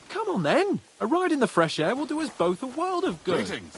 Speaker 20: Come on then. A ride in the fresh air will do us both a world of good.
Speaker 13: Greetings.